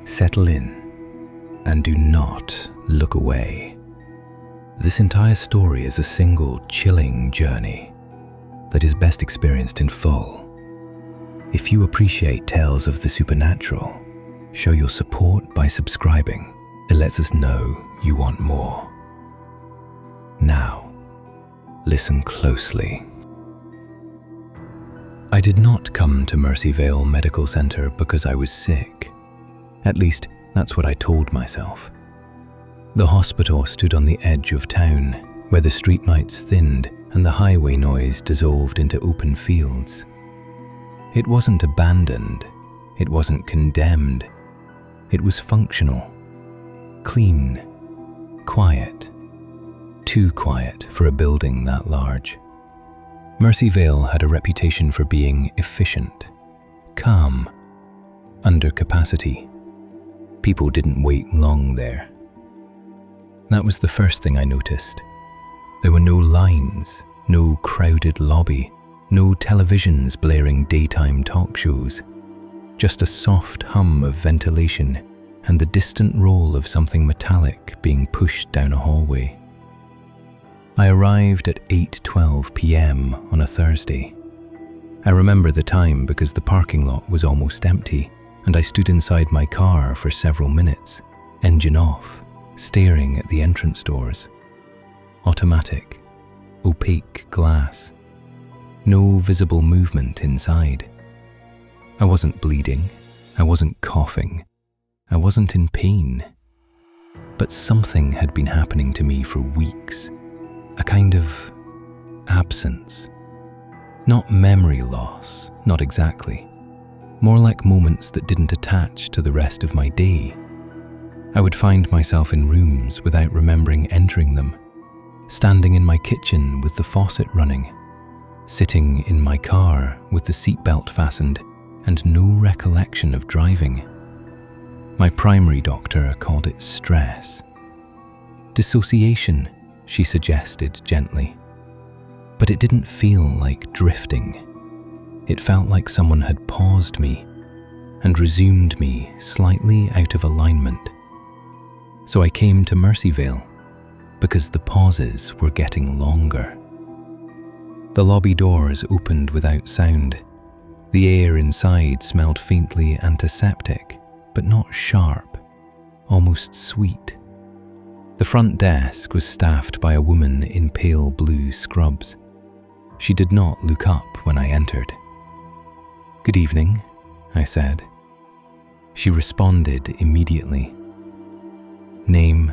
Settle in and do not look away. This entire story is a single chilling journey that is best experienced in full. If you appreciate tales of the supernatural, show your support by subscribing. It lets us know you want more. Now, listen closely. I did not come to Mercyvale Medical Center because I was sick. At least, that's what I told myself. The hospital stood on the edge of town, where the streetlights thinned and the highway noise dissolved into open fields. It wasn't abandoned, it wasn't condemned. It was functional, clean, quiet. Too quiet for a building that large. Mercyvale had a reputation for being efficient, calm, under capacity. People didn't wait long there. That was the first thing I noticed. There were no lines, no crowded lobby, no televisions blaring daytime talk shows, just a soft hum of ventilation and the distant roll of something metallic being pushed down a hallway. I arrived at 8:12 p.m. on a Thursday. I remember the time because the parking lot was almost empty and I stood inside my car for several minutes, engine off, staring at the entrance doors. Automatic, opaque glass. No visible movement inside. I wasn't bleeding, I wasn't coughing, I wasn't in pain. But something had been happening to me for weeks. A kind of absence. Not memory loss, not exactly. More like moments that didn't attach to the rest of my day. I would find myself in rooms without remembering entering them, standing in my kitchen with the faucet running, sitting in my car with the seatbelt fastened and no recollection of driving. My primary doctor called it stress. Dissociation, she suggested gently. But it didn't feel like drifting. It felt like someone had paused me and resumed me slightly out of alignment. So I came to Mercyvale because the pauses were getting longer. The lobby doors opened without sound. The air inside smelled faintly antiseptic, but not sharp, almost sweet. The front desk was staffed by a woman in pale blue scrubs. She did not look up when I entered. "Good evening," I said. She responded immediately. "Name?"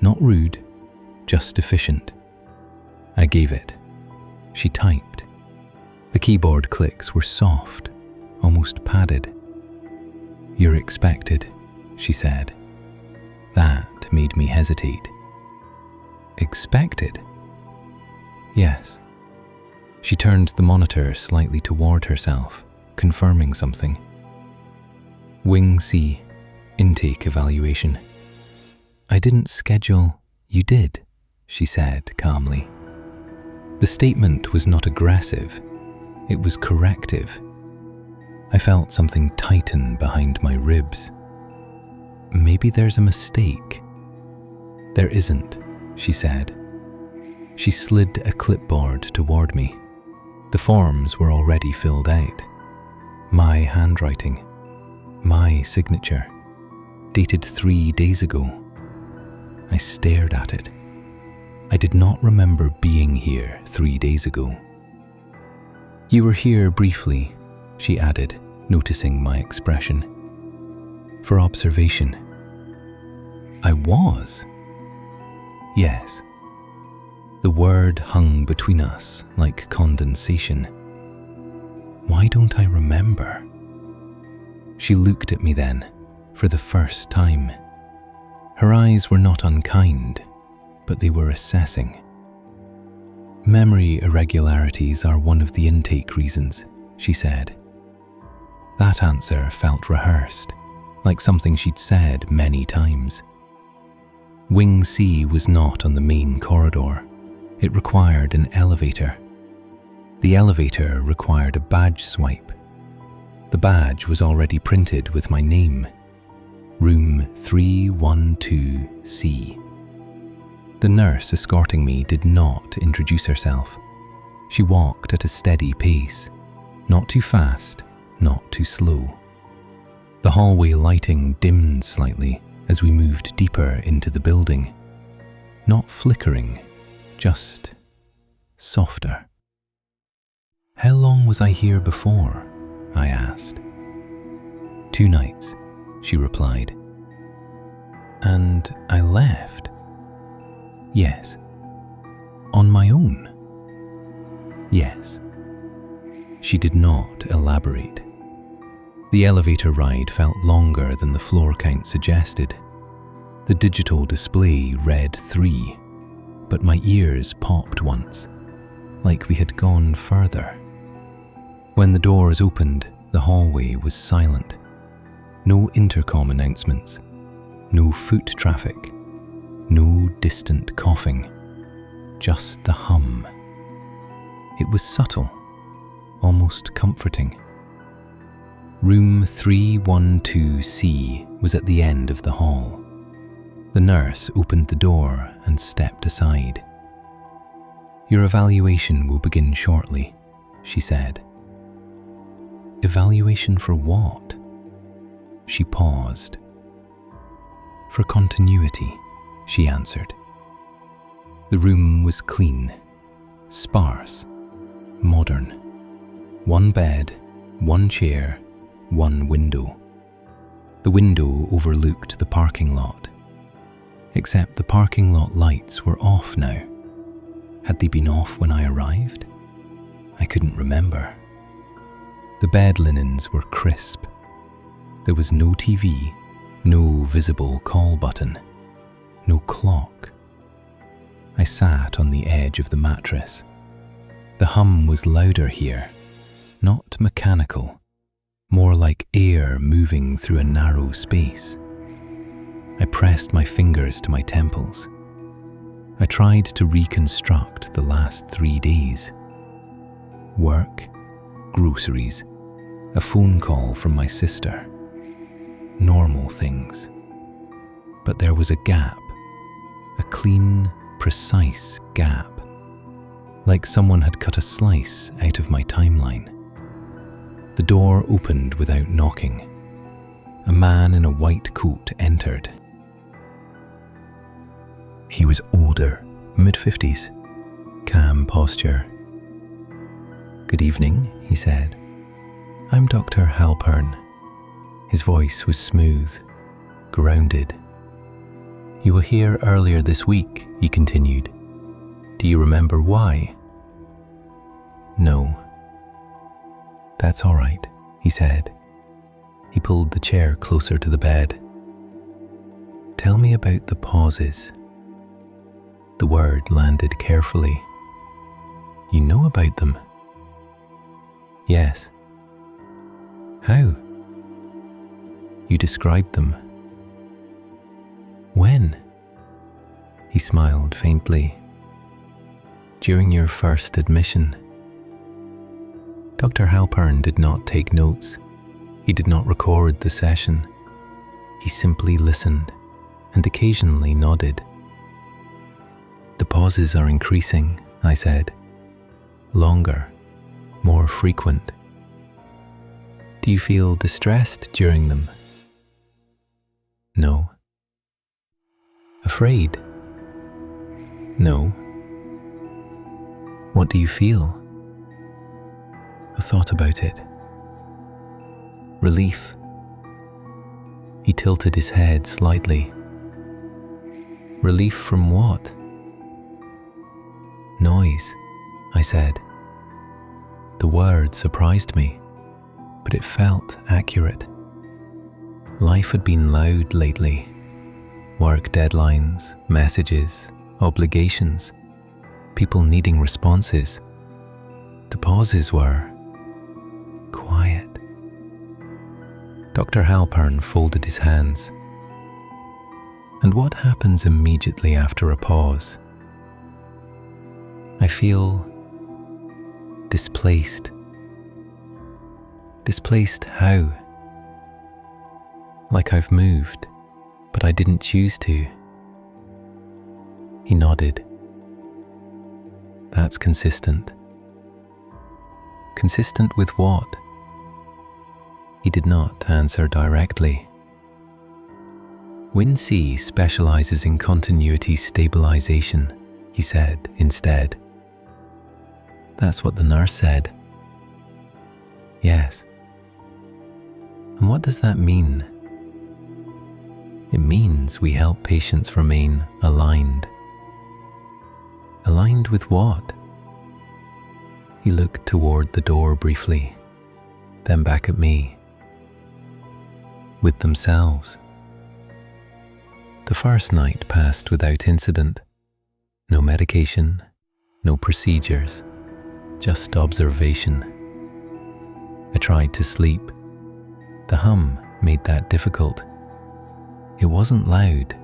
Not rude, just efficient. I gave it. She typed. The keyboard clicks were soft, almost padded. "You're expected," she said. That made me hesitate. Expected? Yes. She turned the monitor slightly toward herself, confirming something. Wing C, intake evaluation. "I didn't schedule." "You did," she said calmly. The statement was not aggressive, it was corrective. I felt something tighten behind my ribs. Maybe there's a mistake. "There isn't," she said. She slid a clipboard toward me. The forms were already filled out. My handwriting. My signature. Dated 3 days ago. I stared at it. I did not remember being here 3 days ago. "You were here briefly," she added, noticing my expression. "For observation." I was. Yes. The word hung between us like condensation. Why don't I remember? She looked at me then, for the first time. Her eyes were not unkind, but they were assessing. "Memory irregularities are one of the intake reasons," she said. That answer felt rehearsed, like something she'd said many times. Wing C was not on the main corridor. It required an elevator. The elevator required a badge swipe. The badge was already printed with my name, Room 312C. The nurse escorting me did not introduce herself. She walked at a steady pace, not too fast, not too slow. The hallway lighting dimmed slightly as we moved deeper into the building. Not flickering, just softer. "How long was I here before?" I asked. "2 nights," she replied. "And I left?" "Yes." "On my own?" "Yes." She did not elaborate. The elevator ride felt longer than the floor count suggested. The digital display read 3, but my ears popped once, like we had gone further. When the doors opened, the hallway was silent. No intercom announcements, no foot traffic, no distant coughing, just the hum. It was subtle, almost comforting. Room 312C was at the end of the hall. The nurse opened the door and stepped aside. "Your evaluation will begin shortly," she said. "Evaluation for what?" She paused. "For continuity," she answered. The room was clean, sparse, modern. 1 bed, 1 chair, 1 window. The window overlooked the parking lot. Except the parking lot lights were off now. Had they been off when I arrived? I couldn't remember. The bed linens were crisp. There was no TV, no visible call button, no clock. I sat on the edge of the mattress. The hum was louder here, not mechanical, more like air moving through a narrow space. I pressed my fingers to my temples. I tried to reconstruct the last 3 days. Work, groceries, a phone call from my sister. Normal things. But there was a gap, a clean, precise gap, like someone had cut a slice out of my timeline. The door opened without knocking. A man in a white coat entered. He was older, mid-50s, calm posture. "Good evening," he said. "I'm Dr. Halpern." His voice was smooth, grounded. "You were here earlier this week," he continued. "Do you remember why?" "No." "That's all right," he said. He pulled the chair closer to the bed. "Tell me about the pauses." The word landed carefully. "You know about them?" "Yes." "How?" "You described them." "When?" He smiled faintly. "During your first admission." Dr. Halpern did not take notes. He did not record the session. He simply listened and occasionally nodded. "The pauses are increasing," I said. "Longer, more frequent." "Do you feel distressed during them?" "No." "Afraid?" "No." "What do you feel?" I thought about it. "Relief." He tilted his head slightly. "Relief from what?" "Noise," I said. The word surprised me, but it felt accurate. Life had been loud lately. Work deadlines, messages, obligations, people needing responses. The pauses were quiet. Dr. Halpern folded his hands. "And what happens immediately after a pause?" "I feel displaced." Displaced how? Like I've moved, but I didn't choose to. He nodded. That's consistent. Consistent with what? He did not answer directly. WinC specializes in continuity stabilization, he said instead. That's what the nurse said. Yes. And what does that mean? It means we help patients remain aligned. Aligned with what? He looked toward the door briefly, then back at me. With themselves. The first night passed without incident. No medication, no procedures, just observation. I tried to sleep. The hum made that difficult. It wasn't loud,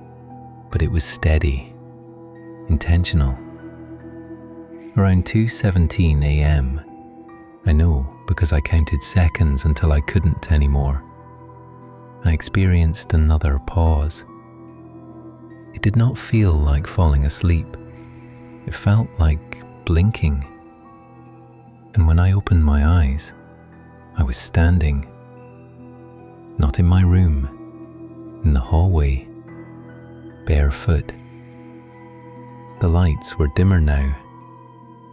but it was steady, intentional. Around 2:17 a.m., I know because I counted seconds until I couldn't anymore, I experienced another pause. It did not feel like falling asleep. It felt like blinking. And when I opened my eyes, I was standing. Not in my room, in the hallway, barefoot. The lights were dimmer now,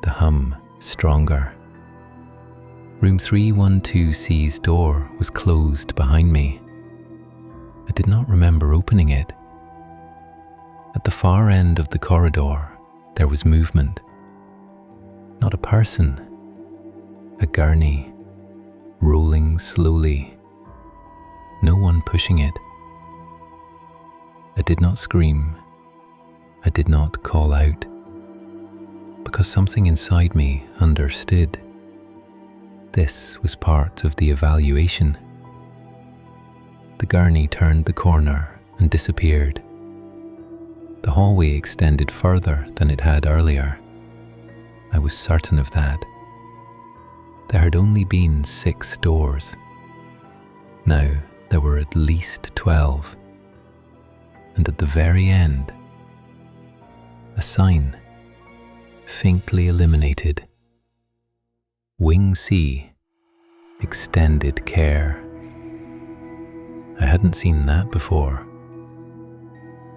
the hum stronger. Room 312C's door was closed behind me. I did not remember opening it. At the far end of the corridor, there was movement. Not a person, a gurney, rolling slowly. No one pushing it. I did not scream. I did not call out. Because something inside me understood. This was part of the evaluation. The gurney turned the corner and disappeared. The hallway extended further than it had earlier. I was certain of that. There had only been 6 doors. Now there were at least 12. And at the very end, a sign, faintly illuminated. Wing C, extended care. I hadn't seen that before.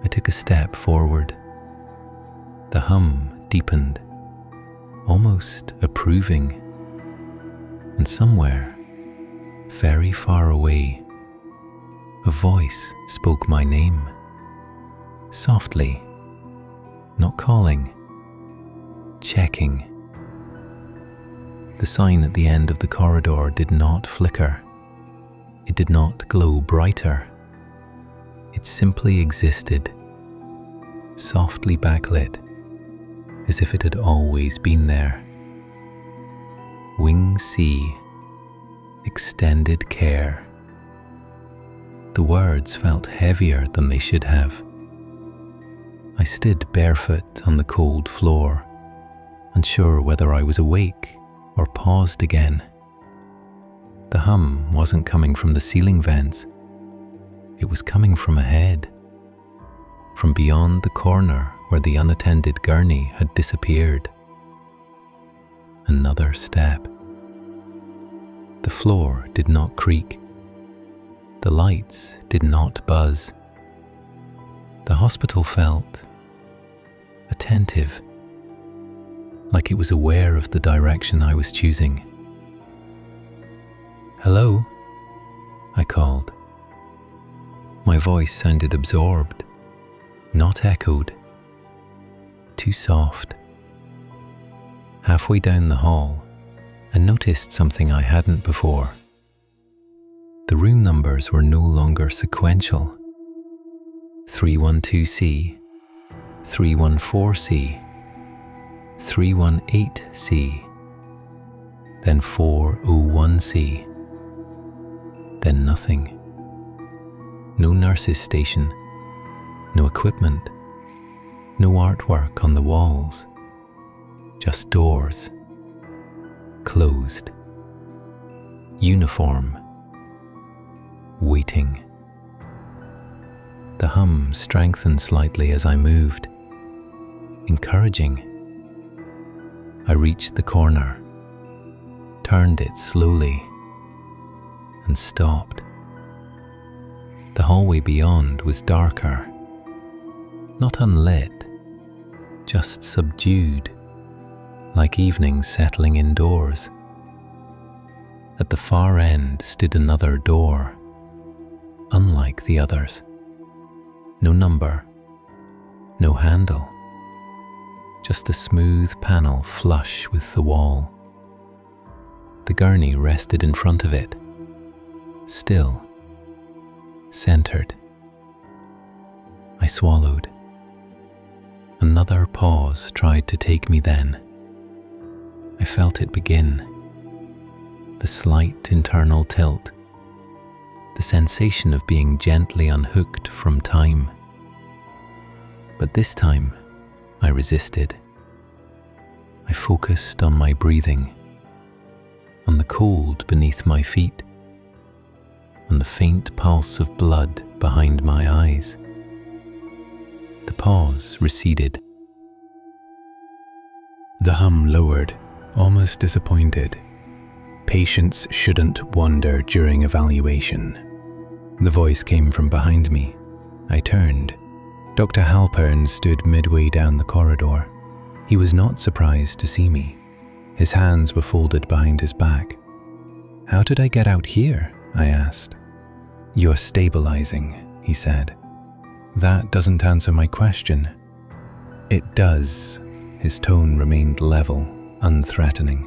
I took a step forward. The hum deepened, almost approving. And somewhere, very far away, a voice spoke my name. Softly, not calling, checking. The sign at the end of the corridor did not flicker. It did not glow brighter. It simply existed, softly backlit, as if it had always been there. Wing C, extended care. The words felt heavier than they should have. I stood barefoot on the cold floor, unsure whether I was awake or paused again. The hum wasn't coming from the ceiling vents. It was coming from ahead, from beyond the corner where the unattended gurney had disappeared. Another step. The floor did not creak. The lights did not buzz. The hospital felt attentive, like it was aware of the direction I was choosing. "Hello?" I called. My voice sounded absorbed, not echoed. Too soft. Halfway down the hall, I noticed something I hadn't before. The room numbers were no longer sequential. 312C, 314C, 318C, then 401C, then nothing. No nurse's station, no equipment, no artwork on the walls, just doors, closed. uniform, waiting. The hum strengthened slightly as I moved, encouraging. I reached the corner, turned it slowly, and stopped. The hallway beyond was darker, not unlit, just subdued, like evening settling indoors. At the far end stood another door, unlike the others. No number, no handle, just a smooth panel flush with the wall. The gurney rested in front of it, still, centered. I swallowed. Another pause tried to take me then. I felt it begin. The slight internal tilt, the sensation of being gently unhooked from time. But this time, I resisted. I focused on my breathing, on the cold beneath my feet, on the faint pulse of blood behind my eyes. The pause receded. The hum lowered, almost disappointed. Patients shouldn't wander during evaluation. The voice came from behind me. I turned. Dr. Halpern stood midway down the corridor. He was not surprised to see me. His hands were folded behind his back. "How did I get out here?" I asked. "You're stabilizing," he said. "That doesn't answer my question." "It does." His tone remained level, unthreatening.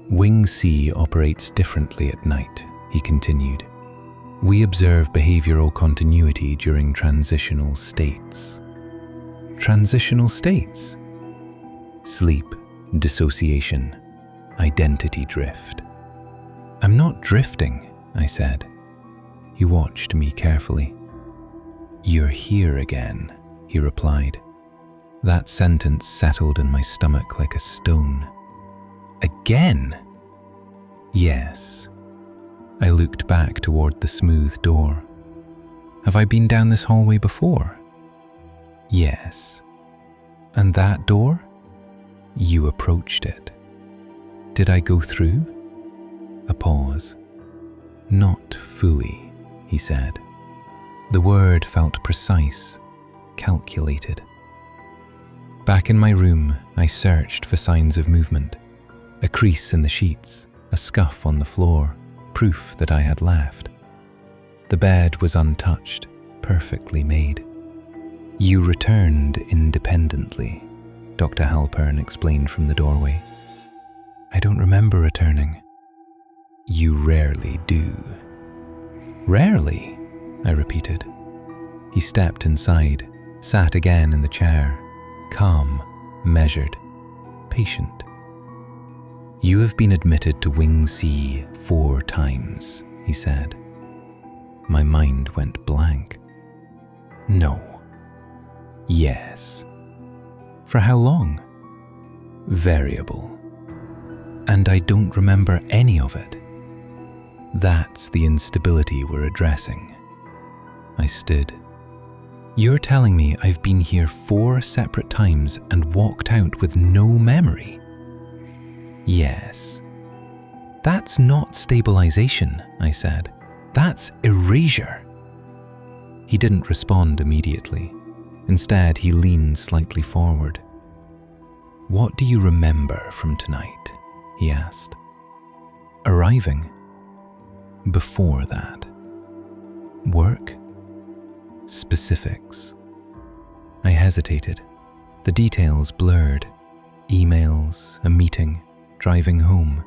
"Wing C operates differently at night," he continued. "We observe behavioral continuity during transitional states." Transitional states? Sleep, dissociation, identity drift. "I'm not drifting," I said. He watched me carefully. "You're here again," he replied. That sentence settled in my stomach like a stone. "Again?" "Yes." I looked back toward the smooth door. "Have I been down this hallway before?" "Yes." "And that door?" "You approached it." "Did I go through?" A pause. "Not fully," he said. The word felt precise, calculated. Back in my room, I searched for signs of movement. A crease in the sheets, a scuff on the floor, proof that I had left. The bed was untouched, perfectly made. "You returned independently," Dr. Halpern explained from the doorway. "I don't remember returning." "You rarely do." "Rarely?" I repeated. He stepped inside, sat again in the chair, calm, measured, patient. "You have been admitted to Wing C 4 times, he said. My mind went blank. "No." "Yes." "For how long?" "Variable. And I don't remember any of it." "That's the instability we're addressing." I stood. "You're telling me I've been here 4 separate times and walked out with no memory?" "Yes." "That's not stabilization," I said. "That's erasure." He didn't respond immediately. Instead, he leaned slightly forward. "What do you remember from tonight?" he asked. "Arriving." "Before that?" "Work?" "Specifics." I hesitated. The details blurred. Emails, a meeting, driving home.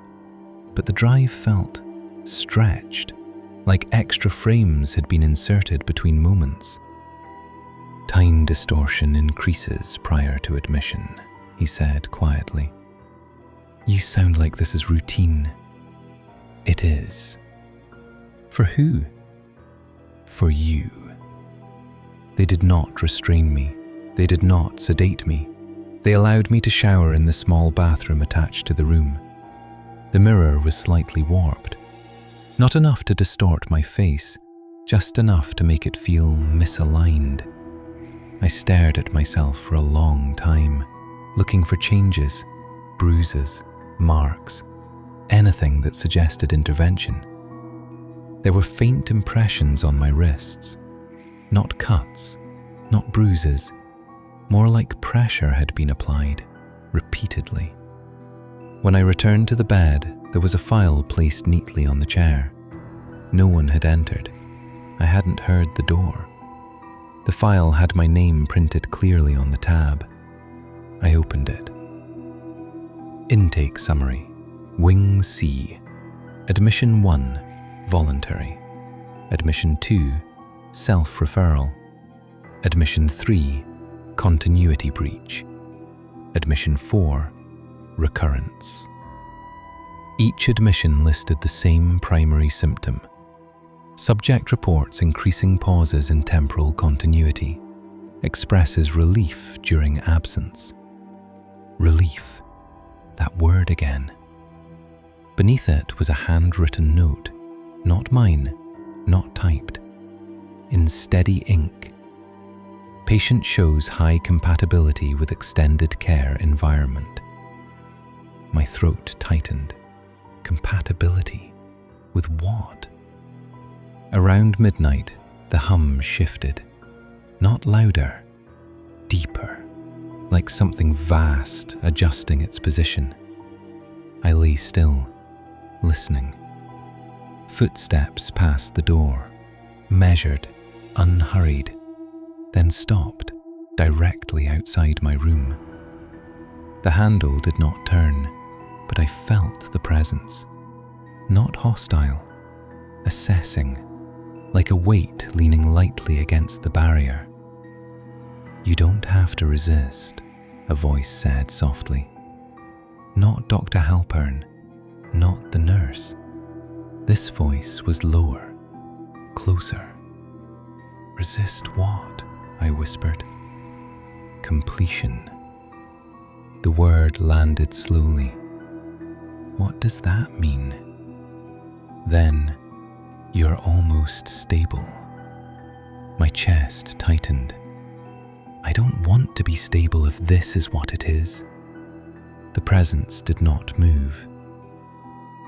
But the drive felt stretched, like extra frames had been inserted between moments. "Time distortion increases prior to admission," he said quietly. "You sound like this is routine." "It is." "For who?" "For you." They did not restrain me. They did not sedate me. They allowed me to shower in the small bathroom attached to the room. The mirror was slightly warped. Not enough to distort my face, just enough to make it feel misaligned. I stared at myself for a long time, looking for changes, bruises, marks, anything that suggested intervention. There were faint impressions on my wrists, not cuts, not bruises, more like pressure had been applied, repeatedly. When I returned to the bed, there was a file placed neatly on the chair. No one had entered. I hadn't heard the door. The file had my name printed clearly on the tab. I opened it. Intake summary. Wing C. Admission 1, voluntary. Admission 2, self-referral. Admission 3, continuity breach. Admission 4, recurrence. Each admission listed the same primary symptom. Subject reports increasing pauses in temporal continuity. Expresses relief during absence. Relief. That word again. Beneath it was a handwritten note, not mine, not typed. In steady ink. Patient shows high compatibility with extended care environment. My throat tightened. Compatibility? With what? Around midnight, the hum shifted. Not louder, deeper, like something vast adjusting its position. I lay still, listening. Footsteps passed the door, measured, unhurried, then stopped directly outside my room. The handle did not turn, but I felt the presence. Not hostile, assessing, like a weight leaning lightly against the barrier. You don't have to resist, a voice said softly. Not Dr. Halpern, not the nurse. This voice was lower, closer. Resist what? I whispered. Completion. The word landed slowly. What does that mean? Then, you're almost stable. My chest tightened. I don't want to be stable if this is what it is. The presence did not move.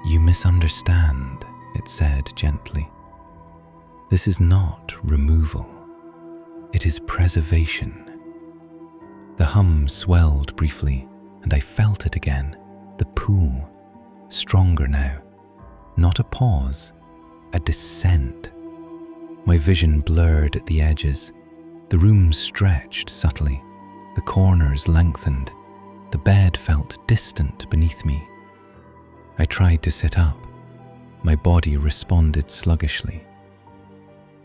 You misunderstand, it said gently. This is not removal. It is preservation. The hum swelled briefly, and I felt it again, the pull, stronger now. Not a pause, a descent. My vision blurred at the edges. The room stretched subtly. The corners lengthened. The bed felt distant beneath me. I tried to sit up. My body responded sluggishly.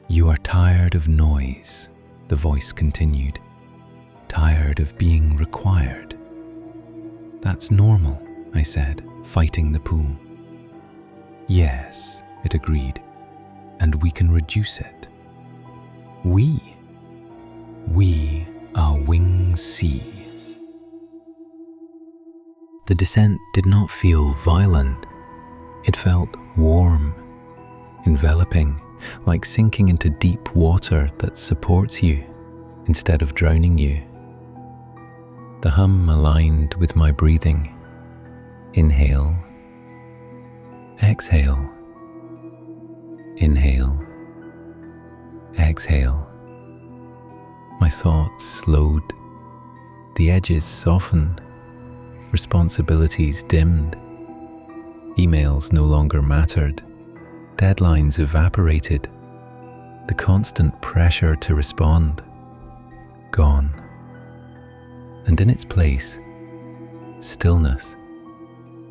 You are tired of noise, the voice continued. Tired of being required. That's normal, I said, fighting the pull. Yes, it agreed, and we can reduce it. We are Wing C. The descent did not feel violent. It felt warm, enveloping, like sinking into deep water that supports you instead of drowning you. The hum aligned with my breathing. Inhale, exhale, inhale, exhale. My thoughts slowed. The edges softened. Responsibilities dimmed. Emails no longer mattered. Deadlines evaporated. The constant pressure to respond, gone. And in its place, stillness,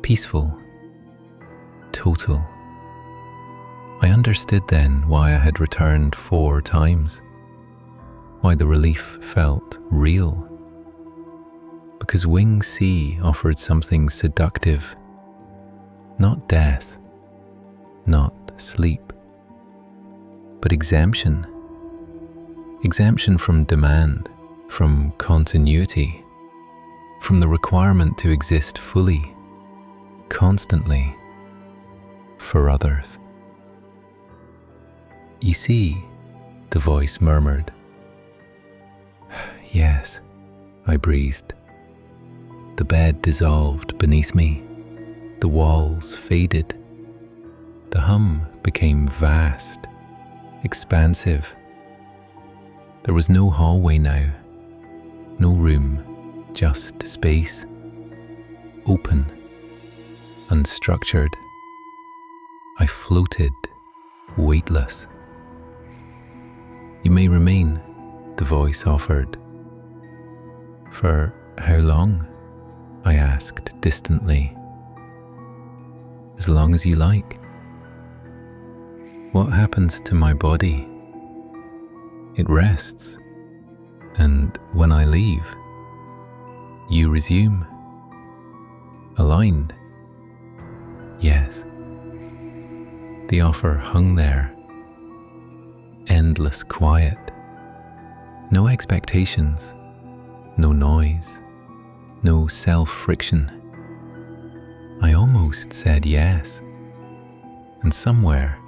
peaceful, total. I understood then why I had returned 4 times, why the relief felt real. Because Wing C offered something seductive, not death, not sleep, but exemption. Exemption from demand, from continuity, from the requirement to exist fully, constantly, for others. You see, the voice murmured. Yes, I breathed. The bed dissolved beneath me. The walls faded. The hum became vast, expansive. There was no hallway now, no room, just space, open, unstructured. I floated, weightless. You may remain, the voice offered. For how long? I asked distantly. As long as you like. What happens to my body? It rests, and when I leave, you resume. Aligned? Yes. The offer hung there. Endless quiet. No expectations, no noise, no self-friction. I almost said yes, and somewhere,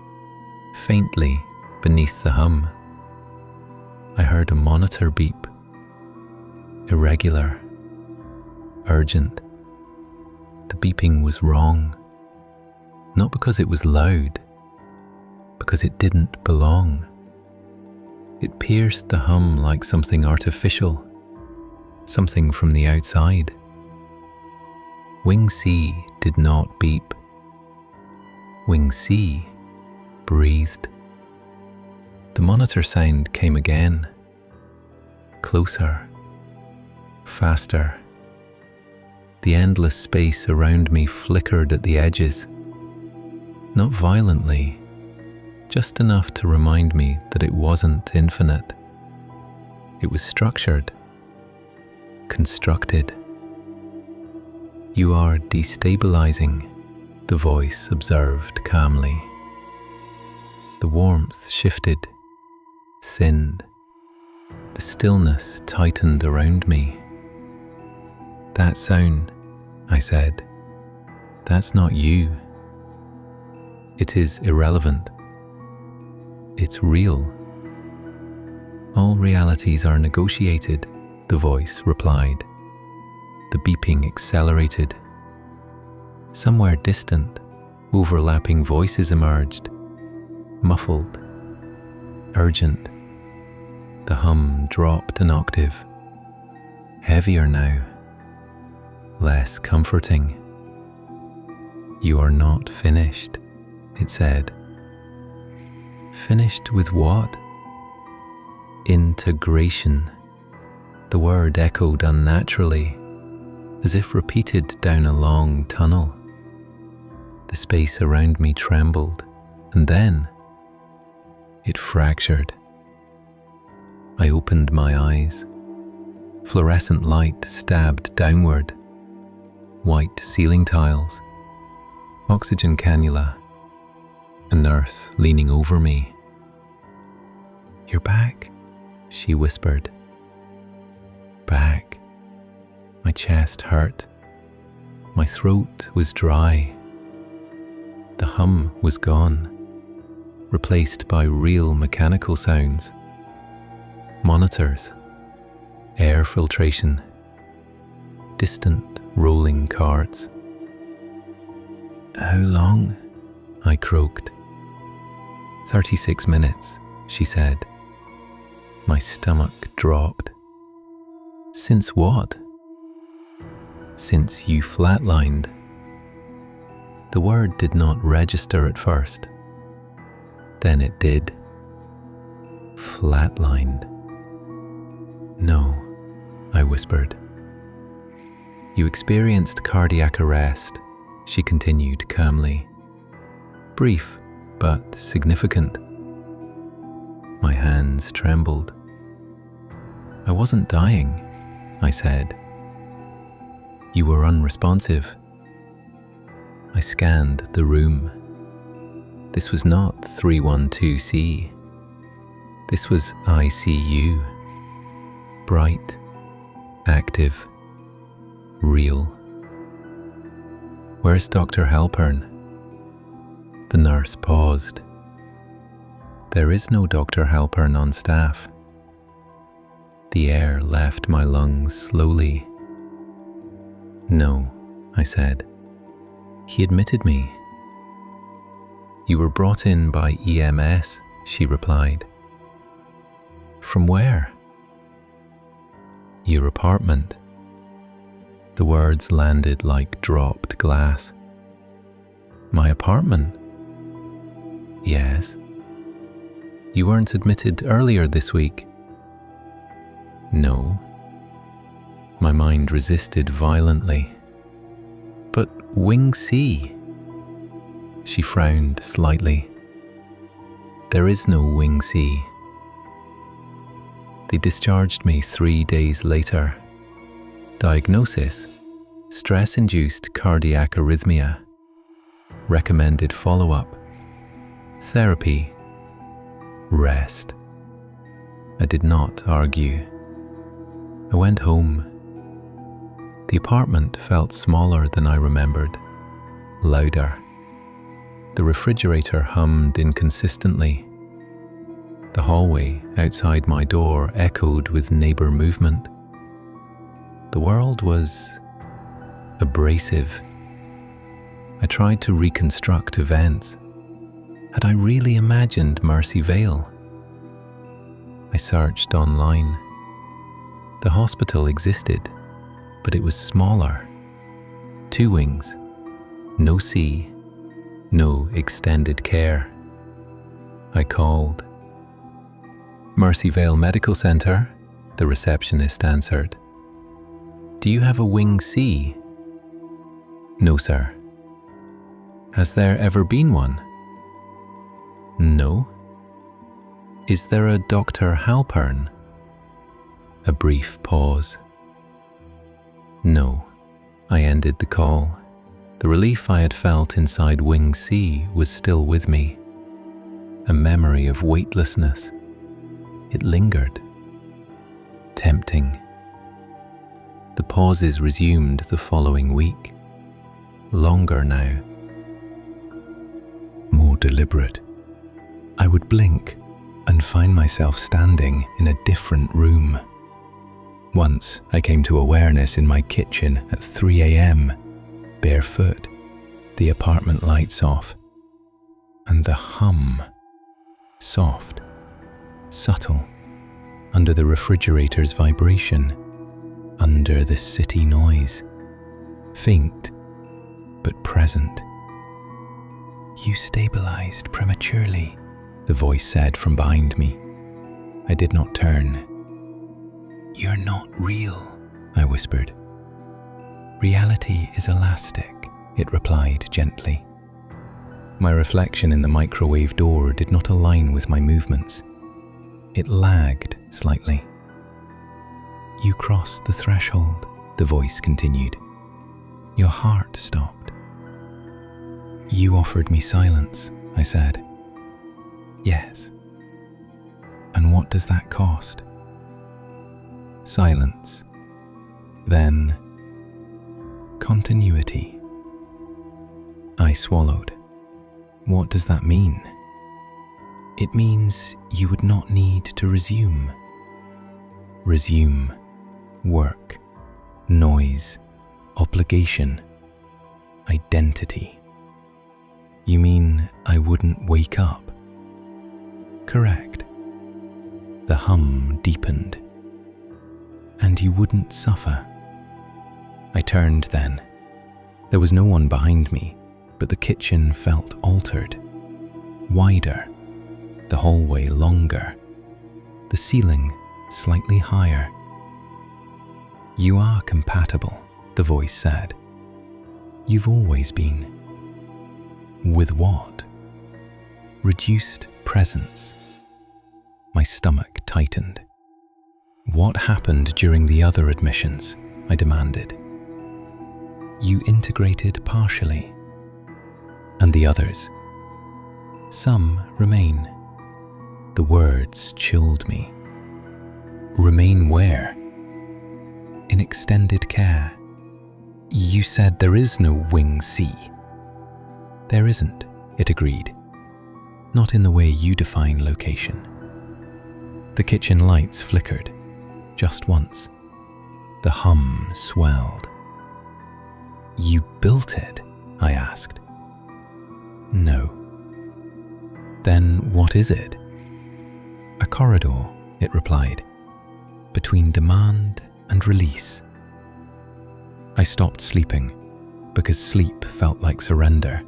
faintly beneath the hum, I heard a monitor beep. Irregular, urgent. The beeping was wrong, not because it was loud, because it didn't belong. It pierced the hum like something artificial, something from the outside. Wing C did not beep. Wing C breathed. The monitor sound came again. Closer. Faster. The endless space around me flickered at the edges. Not violently, just enough to remind me that it wasn't infinite. It was structured, constructed. You are destabilizing, the voice observed calmly. The warmth shifted, thinned. The stillness tightened around me. That sound, I said, that's not you. It is irrelevant. It's real. All realities are negotiated, the voice replied. The beeping accelerated. Somewhere distant, overlapping voices emerged, muffled, urgent. The hum dropped an octave. Heavier now, less comforting. You are not finished, it said. Finished with what? Integration. The word echoed unnaturally, as if repeated down a long tunnel. The space around me trembled, and then it fractured. I opened my eyes. Fluorescent light stabbed downward. White ceiling tiles. Oxygen cannula. A nurse leaning over me. You're back, she whispered. Back. My chest hurt. My throat was dry. The hum was gone, replaced by real mechanical sounds. Monitors, air filtration, distant rolling carts. How long? I croaked. 36 minutes, she said. My stomach dropped. Since what? Since you flatlined. The word did not register at first. Then it did. Flatlined. No, I whispered. You experienced cardiac arrest, she continued calmly. Brief, but significant. My hands trembled. I wasn't dying, I said. You were unresponsive. I scanned the room. This was not 312C. This was ICU. Bright, active, real. Where's Dr. Halpern? The nurse paused. There is no Dr. Halpern on staff. The air left my lungs slowly. No, I said. He admitted me. You were brought in by EMS, she replied. From where? Your apartment. The words landed like dropped glass. My apartment? Yes. You weren't admitted earlier this week? No. My mind resisted violently. But Wing C? She frowned slightly. There is no Wing C. They discharged me 3 days later. Diagnosis: stress-induced cardiac arrhythmia. Recommended follow-up: therapy. Rest. I did not argue. I went home. The apartment felt smaller than I remembered, louder. The refrigerator hummed inconsistently. The hallway outside my door echoed with neighbor movement. The world was abrasive. I tried to reconstruct events. Had I really imagined Mercy Vale? I searched online. The hospital existed, but it was smaller. 2 wings, no C, no extended care. I called. Mercy Vale Medical Center, the receptionist answered. Do you have a Wing C? No, sir. Has there ever been one? No. Is there a Dr. Halpern? A brief pause. No. I ended the call. The relief I had felt inside Wing C was still with me. A memory of weightlessness. It lingered. Tempting. The pauses resumed the following week. Longer now. More deliberate. I would blink and find myself standing in a different room. Once I came to awareness in my kitchen at 3 a.m, barefoot, the apartment lights off, and the hum, soft, subtle, under the refrigerator's vibration, under the city noise, faint but present. You stabilized prematurely, the voice said from behind me. I did not turn. You're not real, I whispered. Reality is elastic, it replied gently. My reflection in the microwave door did not align with my movements. It lagged slightly. You crossed the threshold, the voice continued. Your heart stopped. You offered me silence, I said. Yes. And what does that cost? Silence. Then continuity. I swallowed. What does that mean? It means you would not need to resume. Resume. Work. Noise. Obligation. Identity. You mean I wouldn't wake up? Correct. The hum deepened. And you wouldn't suffer. I turned then. There was no one behind me, but the kitchen felt altered. Wider. The hallway longer. The ceiling slightly higher. You are compatible, the voice said. You've always been. With what? Reduced presence. My stomach tightened. What happened during the other admissions? I demanded. You integrated partially. And the others? Some remain. The words chilled me. Remain where? In extended care. You said there is no Wing C. There isn't, it agreed. not in the way you define location. The kitchen lights flickered, just once. The hum swelled. "You built it?" I asked. "No." "Then what is it?" "A corridor," it replied, "between demand and release." I stopped sleeping because sleep felt like surrender.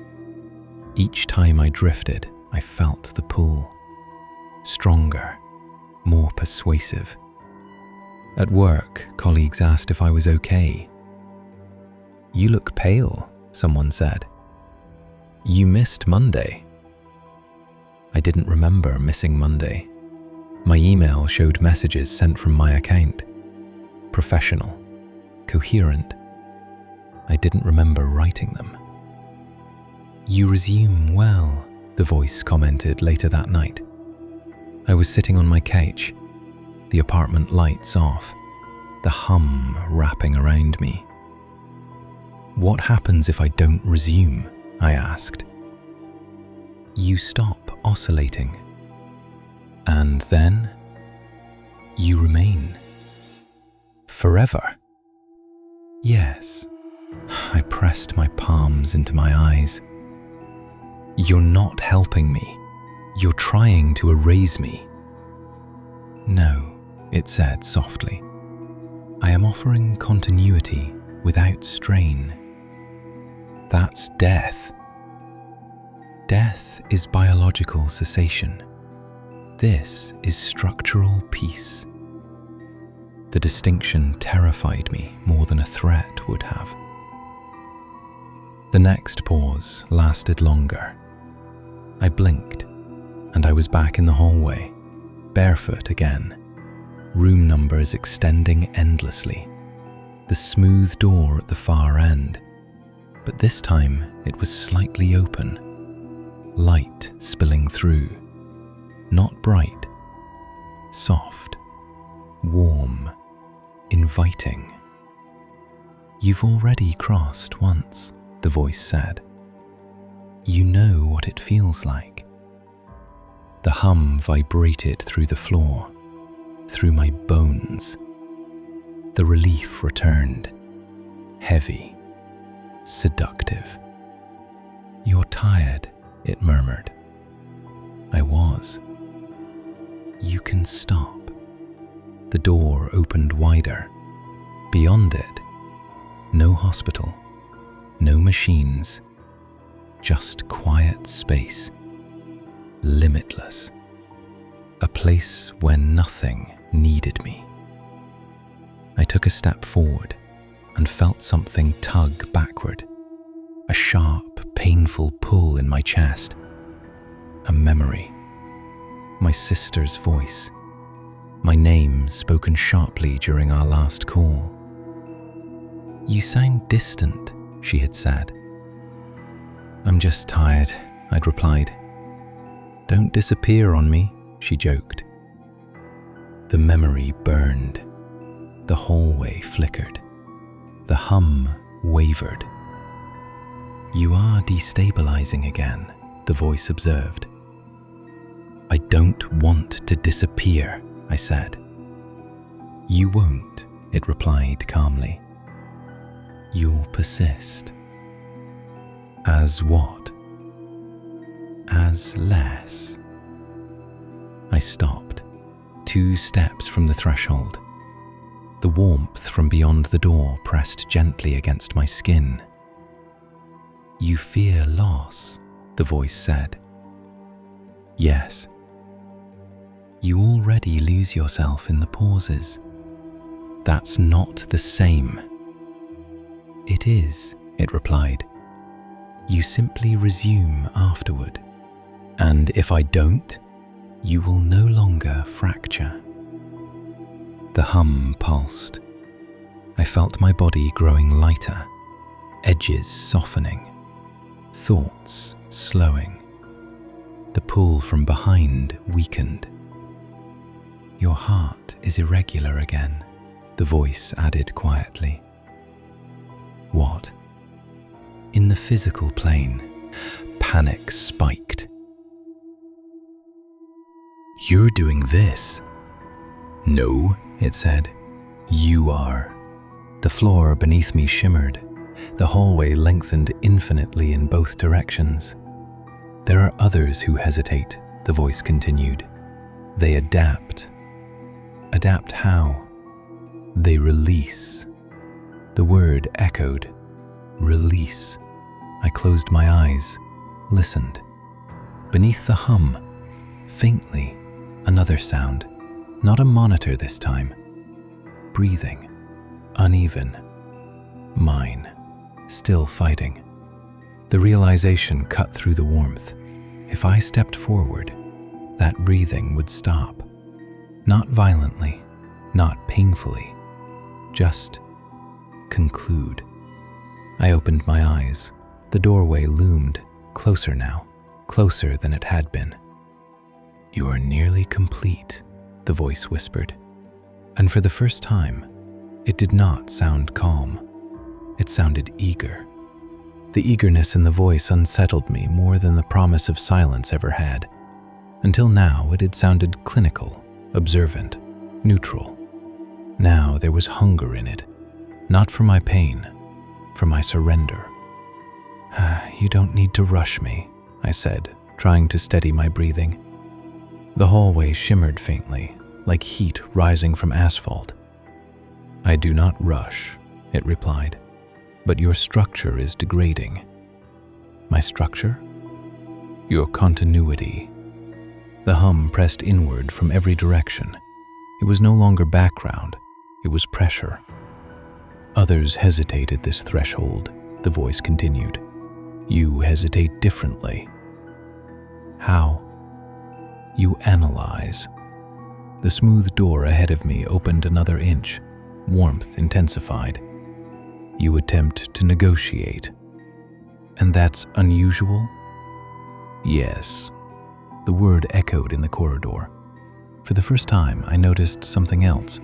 Each time I drifted, I felt the pull. Stronger, more persuasive. At work, colleagues asked if I was okay. "You look pale," someone said. "You missed Monday." I didn't remember missing Monday. My email showed messages sent from my account. Professional, coherent. I didn't remember writing them. "You resume well," the voice commented later that night. I was sitting on my couch, the apartment lights off, the hum wrapping around me. "What happens if I don't resume?" I asked. "You stop oscillating. And then you remain. Forever." "Yes." I pressed my palms into my eyes. "You're not helping me. You're trying to erase me." "No," it said softly. "I am offering continuity without strain." That's death. Death is biological cessation. This is structural peace. The distinction terrified me more than a threat would have. The next pause lasted longer. I blinked, and I was back in the hallway, barefoot again, room numbers extending endlessly, the smooth door at the far end, but this time it was slightly open, light spilling through, not bright, soft, warm, inviting. "You've already crossed once," the voice said. "You know what it feels like." The hum vibrated through the floor, through my bones. The relief returned, heavy, seductive. "You're tired," it murmured. I was. "You can stop." The door opened wider. Beyond it, no hospital, no machines, just quiet space, limitless, a place where nothing needed me. I took a step forward and felt something tug backward, a sharp, painful pull in my chest. A memory, my sister's voice, my name spoken sharply during our last call. "You sound distant," she had said. "I'm just tired," I'd replied. "Don't disappear on me," she joked. The memory burned. The hallway flickered. The hum wavered. "You are destabilizing again," the voice observed. "I don't want to disappear," I said. "You won't," it replied calmly. "You'll persist." "As what?" "As less." I stopped, 2 steps from the threshold. The warmth from beyond the door pressed gently against my skin. "You fear loss," the voice said. "Yes." "You already lose yourself in the pauses." "That's not the same." "It is," it replied. "You simply resume afterward. And if I don't, you will no longer fracture." The hum pulsed. I felt my body growing lighter, edges softening, thoughts slowing. The pull from behind weakened. "Your heart is irregular again," the voice added quietly. "What?" "In the physical plane." Panic spiked. "You're doing this." "No," it said. "You are." The floor beneath me shimmered. The hallway lengthened infinitely in both directions. "There are others who hesitate," the voice continued. "They adapt." "Adapt how?" "They release." The word echoed. Release. I closed my eyes, listened. Beneath the hum, faintly, another sound. Not a monitor this time. Breathing. Uneven. Mine. Still fighting. The realization cut through the warmth. If I stepped forward, that breathing would stop. Not violently, not painfully, just conclude. I opened my eyes. The doorway loomed, closer now, closer than it had been. "You are nearly complete," the voice whispered. And for the first time, it did not sound calm. It sounded eager. The eagerness in the voice unsettled me more than the promise of silence ever had. Until now, it had sounded clinical, observant, neutral. Now there was hunger in it, not for my pain, for my surrender. "You don't need to rush me," I said, trying to steady my breathing. The hallway shimmered faintly, like heat rising from asphalt. "I do not rush," it replied, "but your structure is degrading." "My structure?" "Your continuity." The hum pressed inward from every direction. It was no longer background, it was pressure. "Others hesitate at this threshold," the voice continued. "You hesitate differently." "How?" "You analyze." The smooth door ahead of me opened another inch, warmth intensified. "You attempt to negotiate." "And that's unusual?" "Yes." The word echoed in the corridor. For the first time, I noticed something else.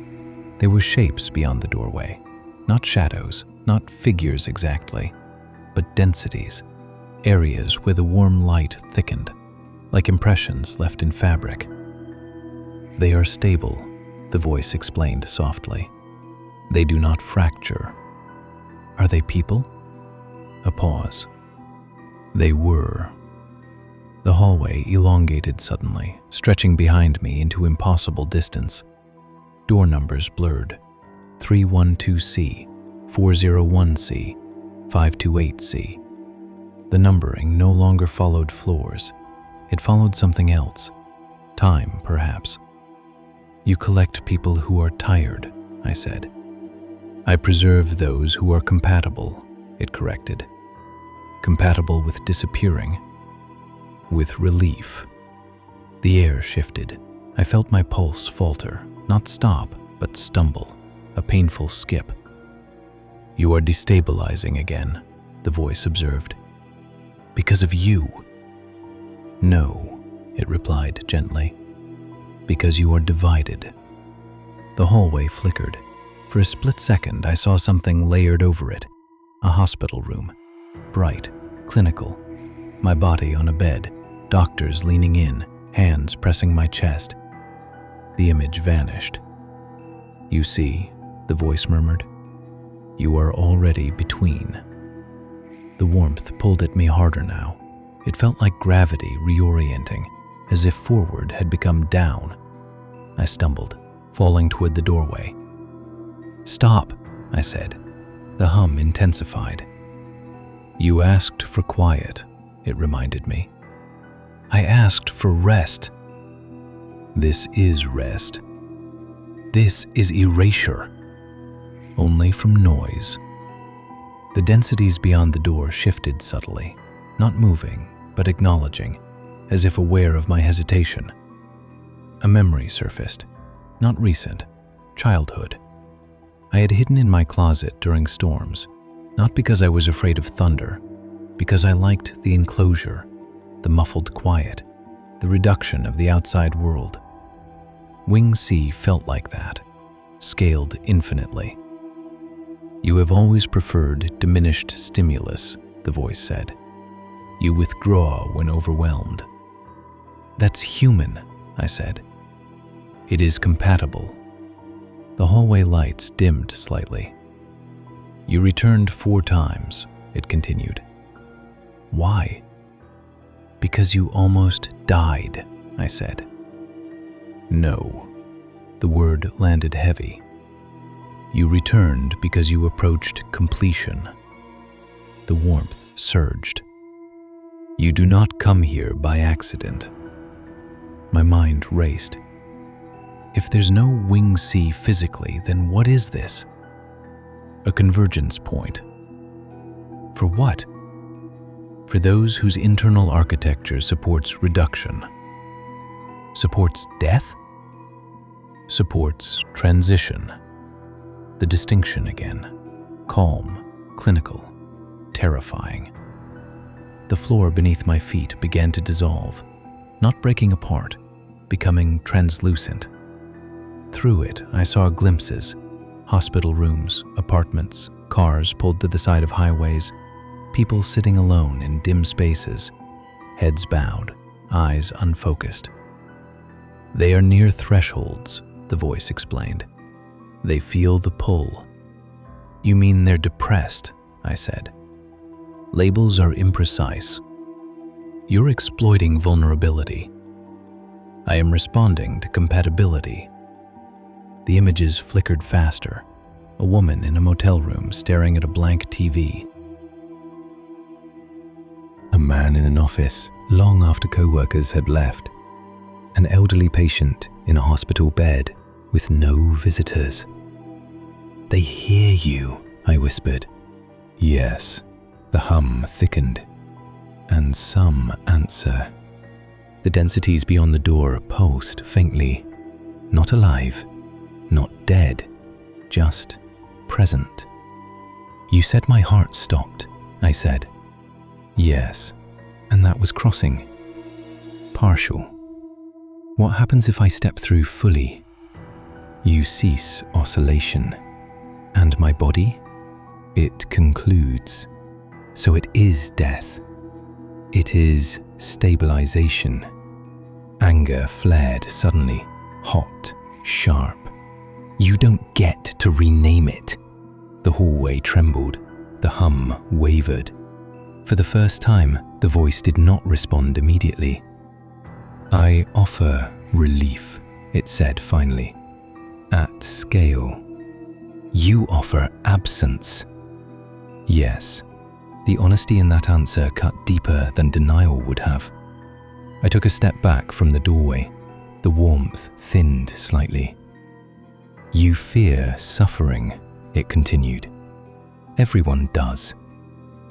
There were shapes beyond the doorway. Not shadows, not figures exactly, but densities, areas where the warm light thickened, like impressions left in fabric. "They are stable," the voice explained softly. "They do not fracture." "Are they people?" A pause. "They were." The hallway elongated suddenly, stretching behind me into impossible distance. Door numbers blurred. 312C, 401C, 528C. The numbering no longer followed floors. It followed something else. Time, perhaps. "You collect people who are tired," I said. "I preserve those who are compatible," it corrected. "Compatible with disappearing. With relief." The air shifted. I felt my pulse falter, not stop, but stumble, a painful skip. "You are destabilizing again," the voice observed. "Because of you." "No," it replied gently. "Because you are divided." The hallway flickered. For a split second, I saw something layered over it. A hospital room. Bright, clinical. My body on a bed, doctors leaning in, hands pressing my chest. The image vanished. "You see," the voice murmured, "you are already between." The warmth pulled at me harder now. It felt like gravity reorienting, as if forward had become down. I stumbled, falling toward the doorway. "Stop," I said. The hum intensified. "You asked for quiet," it reminded me. "I asked for rest." "This is rest." "This is erasure." "Only from noise." The densities beyond the door shifted subtly, not moving, but acknowledging, as if aware of my hesitation. A memory surfaced, not recent, childhood. I had hidden in my closet during storms, not because I was afraid of thunder, because I liked the enclosure, the muffled quiet, the reduction of the outside world. Wing C felt like that, scaled infinitely. "You have always preferred diminished stimulus," the voice said. "You withdraw when overwhelmed." "That's human," I said. It is compatible. The hallway lights dimmed slightly. You returned 4 times, it continued. Why? Because you almost died, I said. No. The word landed heavy. You returned because you approached completion. The warmth surged. You do not come here by accident. My mind raced. If there's no wing C physically, then what is this? A convergence point. For what? For those whose internal architecture supports reduction. Supports death? Supports transition. The distinction again. Calm, clinical, terrifying. The floor beneath my feet began to dissolve, not breaking apart, becoming translucent. Through it, I saw glimpses: hospital rooms, apartments, cars pulled to the side of highways, people sitting alone in dim spaces, heads bowed, eyes unfocused. They are near thresholds, the voice explained. They feel the pull. You mean they're depressed, I said. Labels are imprecise. You're exploiting vulnerability. I am responding to compatibility. The images flickered faster. A woman in a motel room staring at a blank TV. A man in an office long after co-workers had left. An elderly patient in a hospital bed with no visitors. They hear you, I whispered. Yes, the hum thickened. And some answer. The densities beyond the door pulsed faintly. Not alive, not dead, just present. You said my heart stopped, I said. Yes, and that was crossing. Partial. What happens if I step through fully? You cease oscillation. And my body? It concludes. So it is death. It is stabilization. Anger flared suddenly, hot, sharp. You don't get to rename it. The hallway trembled. The hum wavered. For the first time, the voice did not respond immediately. I offer relief, it said finally. At scale. You offer absence. Yes. The honesty in that answer cut deeper than denial would have. I took a step back from the doorway. The warmth thinned slightly. You fear suffering, it continued. Everyone does.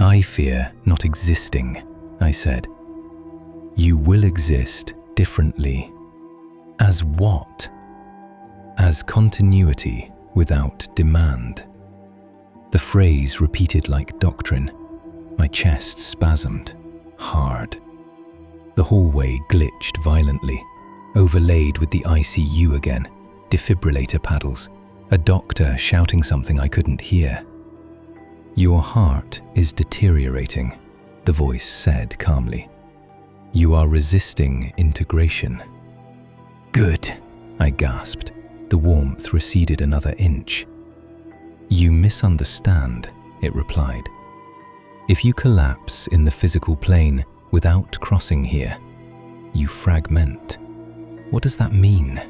I fear not existing, I said. You will exist differently. As what? As continuity without demand. The phrase repeated like doctrine. My chest spasmed, hard. The hallway glitched violently, overlaid with the ICU again, defibrillator paddles, a doctor shouting something I couldn't hear. Your heart is deteriorating, the voice said calmly. You are resisting integration. Good, I gasped. The warmth receded another inch. You misunderstand, it replied. If you collapse in the physical plane without crossing here, you fragment. What does that mean?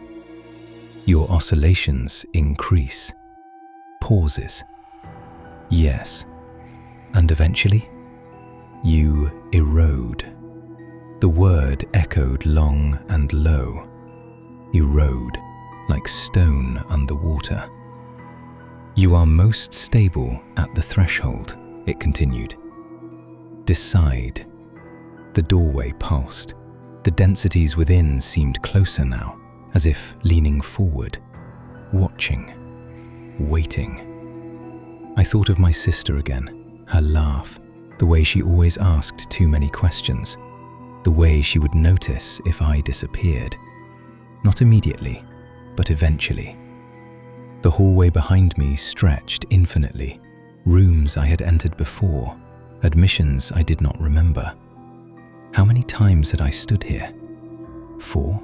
Your oscillations increase. Pauses. Yes. And eventually, you erode. The word echoed long and low. Erode, like stone underwater. You are most stable at the threshold, it continued. Decide. The doorway pulsed. The densities within seemed closer now, as if leaning forward, watching, waiting. I thought of my sister again, her laugh, the way she always asked too many questions, the way she would notice if I disappeared. Not immediately, but eventually. The hallway behind me stretched infinitely, rooms I had entered before, admissions I did not remember. How many times had I stood here? 4?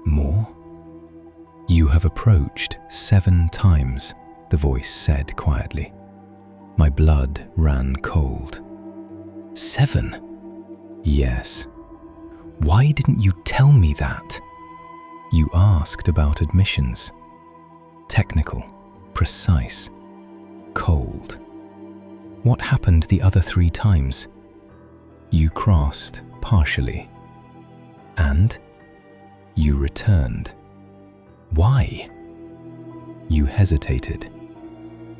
More? You have approached 7 times, the voice said quietly. My blood ran cold. 7? Yes. Why didn't you tell me that? You asked about admissions. Technical, precise, cold. What happened the other 3 times? You crossed partially. And you returned. Why? You hesitated.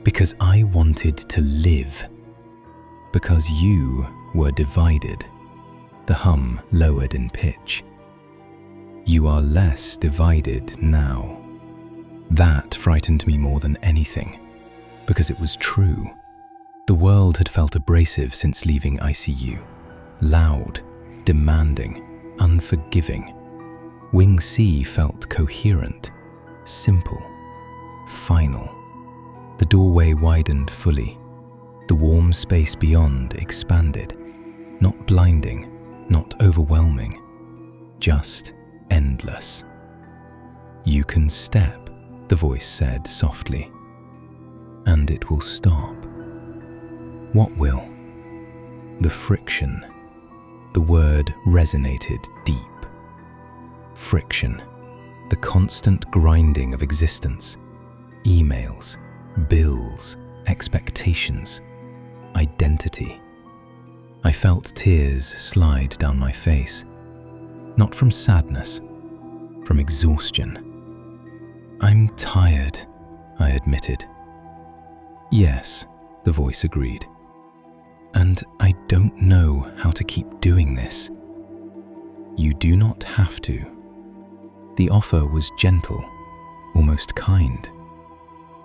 Because I wanted to live. Because you were divided. The hum lowered in pitch. You are less divided now. That frightened me more than anything, because it was true. The world had felt abrasive since leaving ICU. Loud, demanding, unforgiving. Wing C felt coherent, simple, final. The doorway widened fully. The warm space beyond expanded. Not blinding, not overwhelming, just endless. You can step, the voice said softly, and it will stop. What will? The friction. The word resonated deep. Friction. The constant grinding of existence. Emails, bills, expectations, identity. I felt tears slide down my face. Not from sadness, from exhaustion. I'm tired, I admitted. Yes, the voice agreed. And I don't know how to keep doing this. You do not have to. The offer was gentle, almost kind.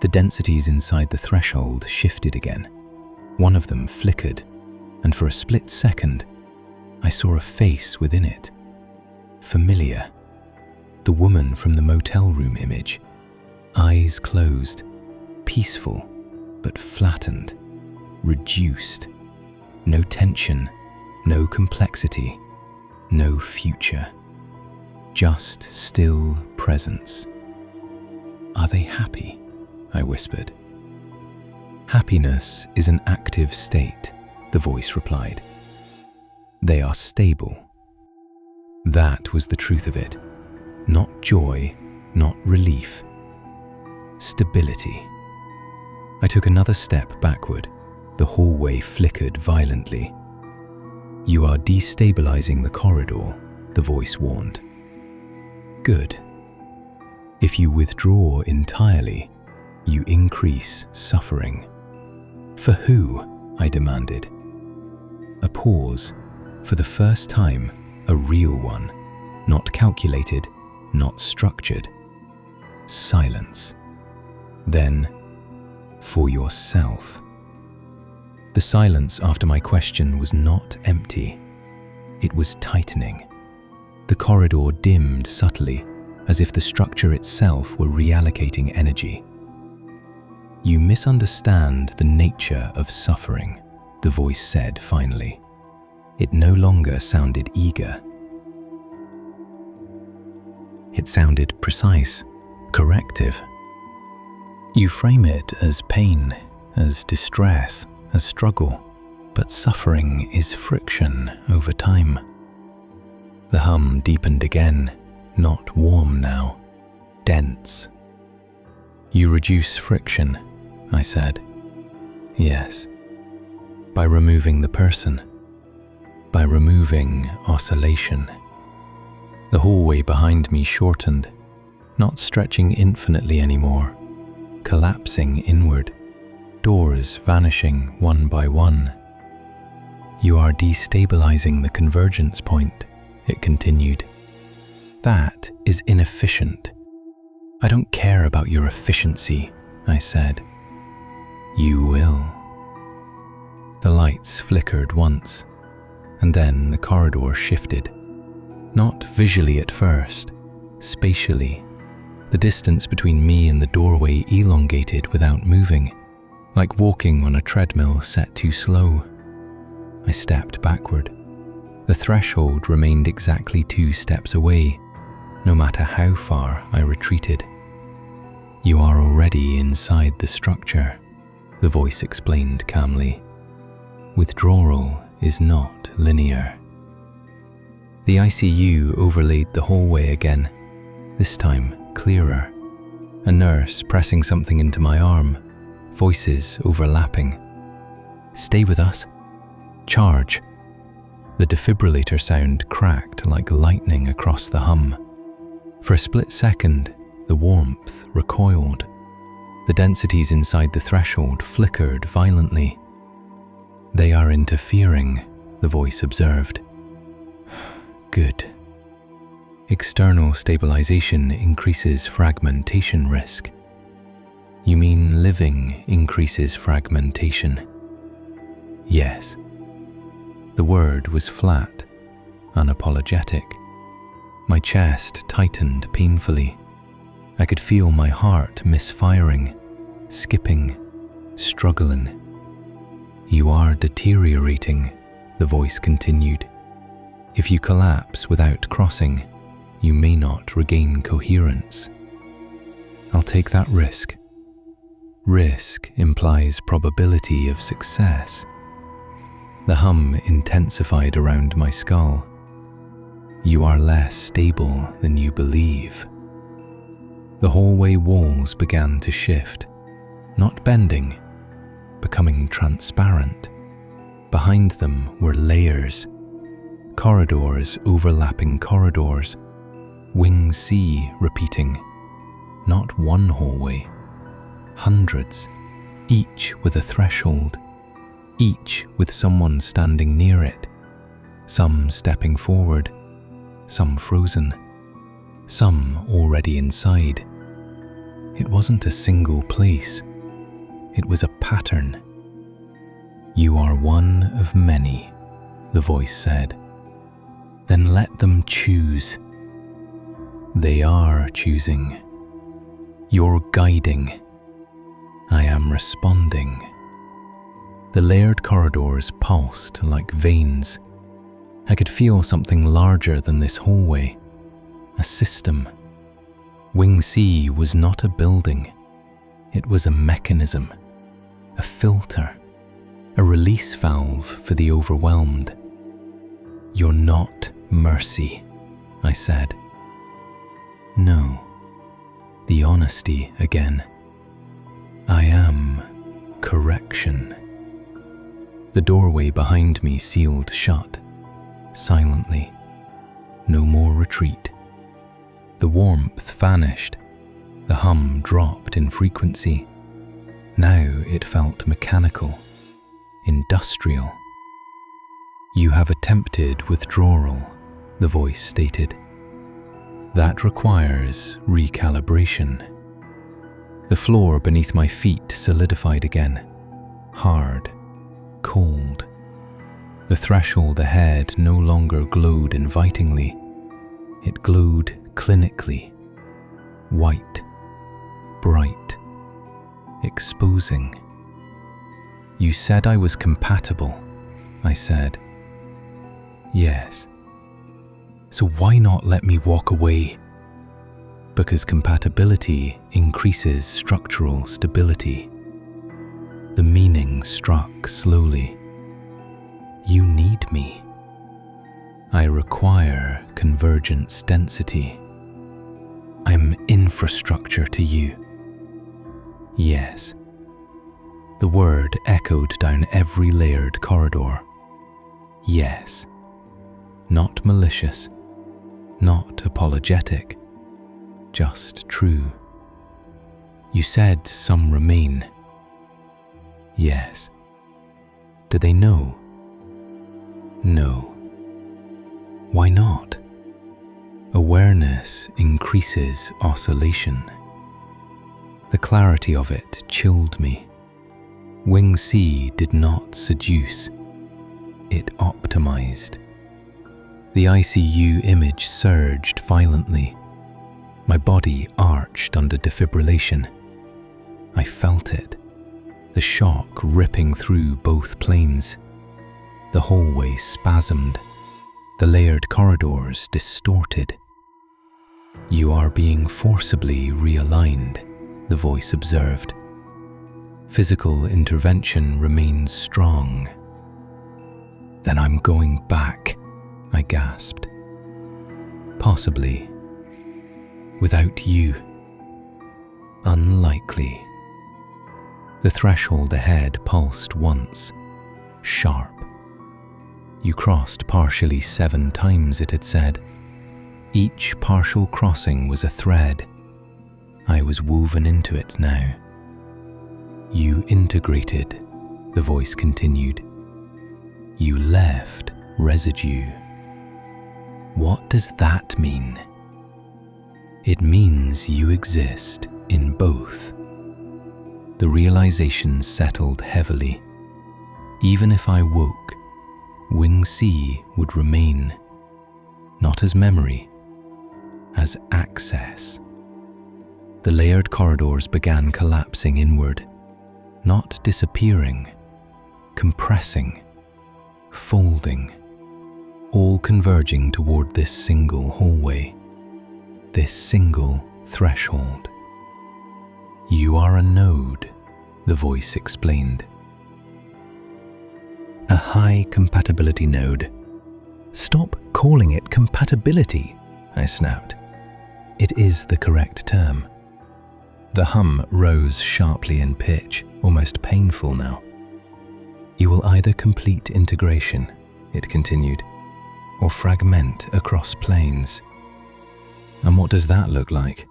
The densities inside the threshold shifted again. One of them flickered, and for a split second, I saw a face within it. Familiar. The woman from the motel room image. Eyes closed, peaceful, but flattened, reduced. No tension, no complexity, no future. Just still presence. Are they happy? I whispered. Happiness is an active state, the voice replied. They are stable. That was the truth of it. Not joy, not relief. Stability. I took another step backward. The hallway flickered violently. You are destabilizing the corridor, the voice warned. Good. If you withdraw entirely, you increase suffering. For who? I demanded. A pause. For the first time, a real one. Not calculated, not structured. Silence. Then, for yourself. The silence after my question was not empty. It was tightening. The corridor dimmed subtly, as if the structure itself were reallocating energy. You misunderstand the nature of suffering, the voice said finally. It no longer sounded eager. It sounded precise, corrective. You frame it as pain, as distress, as struggle, but suffering is friction over time. The hum deepened again, not warm now, dense. You reduce friction, I said. Yes. By removing the person. By removing oscillation. The hallway behind me shortened, not stretching infinitely anymore, collapsing inward, doors vanishing one by one. You are destabilizing the convergence point, it continued. That is inefficient. I don't care about your efficiency, I said. You will. The lights flickered once, and then the corridor shifted. Not visually at first, spatially. The distance between me and the doorway elongated without moving, like walking on a treadmill set too slow. I stepped backward. The threshold remained exactly 2 steps away, no matter how far I retreated. "You are already inside the structure," the voice explained calmly. "Withdrawal is not linear." The ICU overlaid the hallway again, this time clearer. A nurse pressing something into my arm, voices overlapping. "Stay with us. Charge." The defibrillator sound cracked like lightning across the hum. For a split second, the warmth recoiled. The densities inside the threshold flickered violently. "They are interfering," the voice observed. "Good. External stabilization increases fragmentation risk." "You mean living increases fragmentation?" "Yes." The word was flat, unapologetic. My chest tightened painfully. I could feel my heart misfiring, skipping, struggling. "You are deteriorating," the voice continued. "If you collapse without crossing, you may not regain coherence." "I'll take that risk." Risk implies probability of success. The hum intensified around my skull. "You are less stable than you believe." The hallway walls began to shift, not bending, becoming transparent. Behind them were layers, corridors overlapping corridors, Wing C repeating, not one hallway, hundreds, each with a threshold, each with someone standing near it, some stepping forward, some frozen, some already inside. It wasn't a single place, it was a pattern. "You are one of many," the voice said. "Then let them choose." "They are choosing. You're guiding. I am responding." The layered corridors pulsed like veins. I could feel something larger than this hallway, a system. Wing C was not a building. It was a mechanism, a filter, a release valve for the overwhelmed. "You're not mercy," I said. "No." The honesty again. "I am correction." The doorway behind me sealed shut, silently. No more retreat. The warmth vanished. The hum dropped in frequency. Now it felt mechanical, industrial. "You have attempted withdrawal," the voice stated. "That requires recalibration." The floor beneath my feet solidified again, hard, cold. The threshold ahead no longer glowed invitingly. It glowed clinically, white, bright, exposing. "You said I was compatible," I said. "Yes." "So why not let me walk away?" "Because compatibility increases structural stability." The meaning struck slowly. "You need me. I require convergence density. I'm infrastructure to you." "Yes." The word echoed down every layered corridor. "Yes." Not malicious, not apologetic, just true. "You said some remain." "Yes." "Do they know?" "No." "Why not?" "Awareness increases oscillation." The clarity of it chilled me. Wing C did not seduce, it optimized. The ICU image surged violently. My body arched under defibrillation. I felt it, the shock ripping through both planes. The hallway spasmed, the layered corridors distorted. You are being forcibly realigned, the voice observed. Physical intervention remains strong. Then I'm going back, I gasped. Possibly. Without you. Unlikely. The threshold ahead pulsed once, sharp. You crossed partially 7 times, it had said. Each partial crossing was a thread. I was woven into it now. You integrated, the voice continued. You left residue. What does that mean? It means you exist in both. The realization settled heavily. Even if I woke, Wing C would remain, not as memory, as access. The layered corridors began collapsing inward, not disappearing, compressing, folding, all converging toward this single hallway, this single threshold. You are a node, the voice explained. A high compatibility node. Stop calling it compatibility, I snapped. It is the correct term. The hum rose sharply in pitch, almost painful now. You will either complete integration, it continued, or fragment across planes. And what does that look like?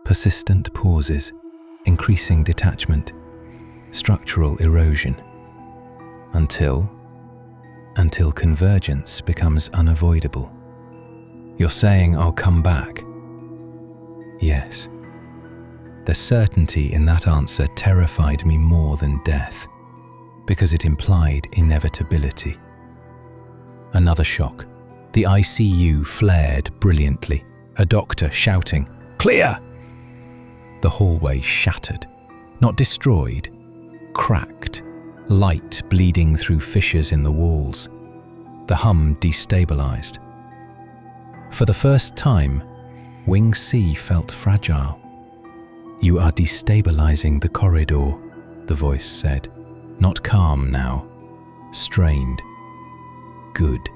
Persistent pauses, increasing detachment, structural erosion. Until convergence becomes unavoidable. You're saying I'll come back? Yes. The certainty in that answer terrified me more than death, because it implied inevitability. Another shock. The ICU flared brilliantly, a doctor shouting, "Clear!" The hallway shattered, not destroyed, cracked, light bleeding through fissures in the walls. The hum destabilized. For the first time, Wing C felt fragile. You are destabilizing the corridor, the voice said. Not calm now, strained. Good.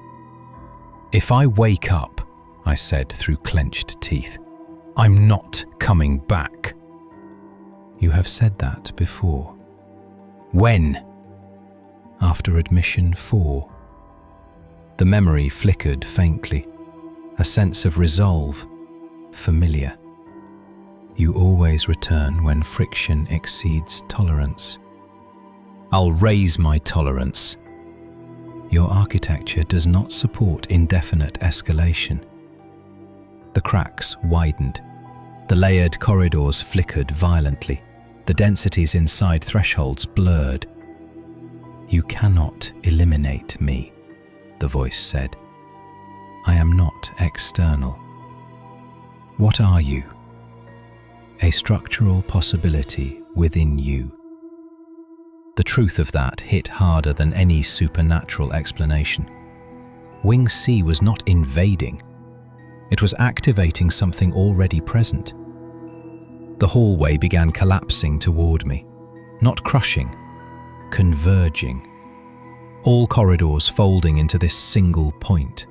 If I wake up, I said through clenched teeth, I'm not coming back. You have said that before. When? After admission 4. The memory flickered faintly, a sense of resolve, familiar. You always return when friction exceeds tolerance. I'll raise my tolerance. Your architecture does not support indefinite escalation. The cracks widened. The layered corridors flickered violently. The densities inside thresholds blurred. You cannot eliminate me, the voice said. I am not external. What are you? A structural possibility within you. The truth of that hit harder than any supernatural explanation. Wing C was not invading. It was activating something already present. The hallway began collapsing toward me, not crushing, converging. All corridors folding into this single point.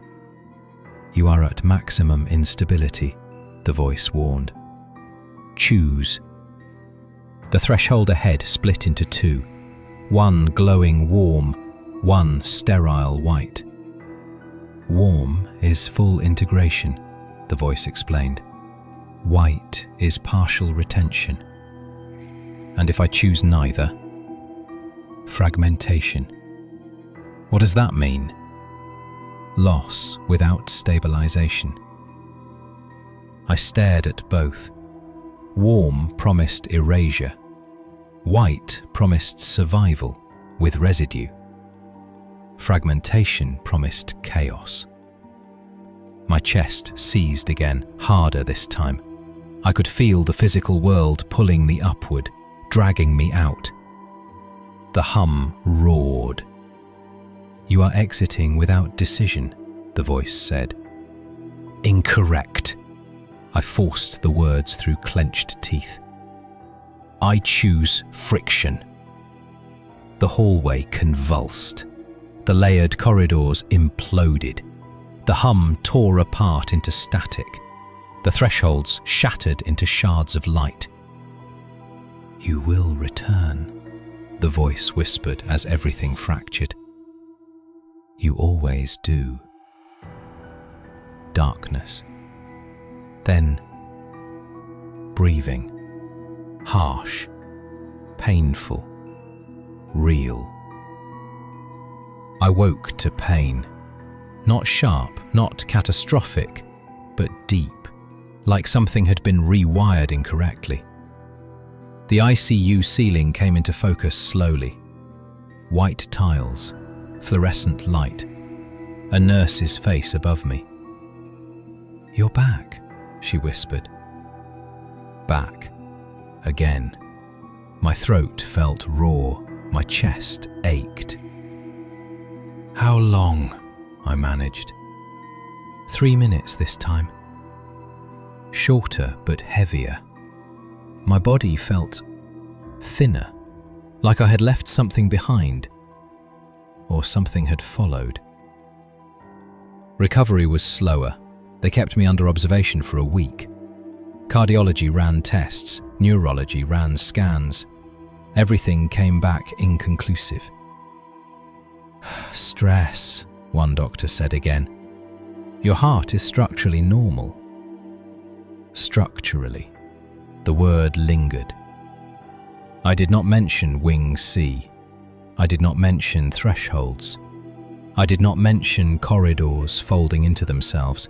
You are at maximum instability, the voice warned. Choose. The threshold ahead split into 2. One glowing warm, one sterile white. Warm is full integration, the voice explained. White is partial retention. And if I choose neither? Fragmentation. What does that mean? Loss without stabilization. I stared at both. Warm promised erasure. White promised survival with residue. Fragmentation promised chaos. My chest seized again, harder this time. I could feel the physical world pulling me upward, dragging me out. The hum roared. You are exiting without decision, the voice said. Incorrect. I forced the words through clenched teeth. I choose friction. The hallway convulsed. The layered corridors imploded. The hum tore apart into static. The thresholds shattered into shards of light. "You will return," the voice whispered as everything fractured. "You always do." Darkness. Then breathing. Harsh. Painful. Real. I woke to pain. Not sharp, not catastrophic, but deep, like something had been rewired incorrectly. The ICU ceiling came into focus slowly. White tiles, fluorescent light, a nurse's face above me. "You're back," she whispered. Back. Again. My throat felt raw, my chest ached. "How long?" I managed. 3 minutes this time. Shorter but heavier. My body felt thinner, like I had left something behind, or something had followed. Recovery was slower. They kept me under observation for a week. Cardiology ran tests, neurology ran scans. Everything came back inconclusive. "Stress," one doctor said again. "Your heart is structurally normal." Structurally. The word lingered. I did not mention wing C. I did not mention thresholds. I did not mention corridors folding into themselves.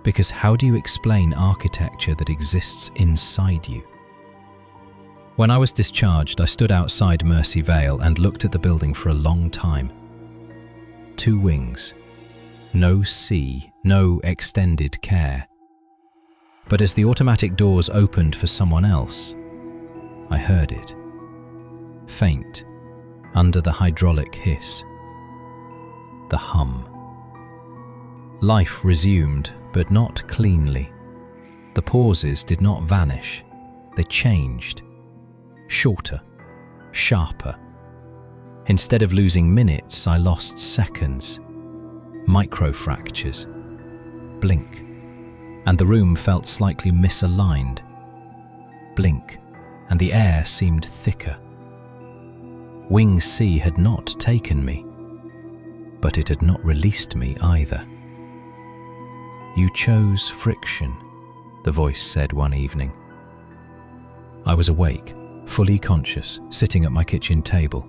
Because how do you explain architecture that exists inside you? When I was discharged, I stood outside Mercy Vale and looked at the building for a long time. 2 wings. No C, no extended care. But as the automatic doors opened for someone else, I heard it. Faint, under the hydraulic hiss. The hum. Life resumed, but not cleanly. The pauses did not vanish. They changed. Shorter, sharper. Instead of losing minutes, I lost seconds. Microfractures. Blink. And the room felt slightly misaligned. Blink, and the air seemed thicker. Wing C had not taken me, but it had not released me either. "You chose friction," the voice said one evening. I was awake, fully conscious, sitting at my kitchen table.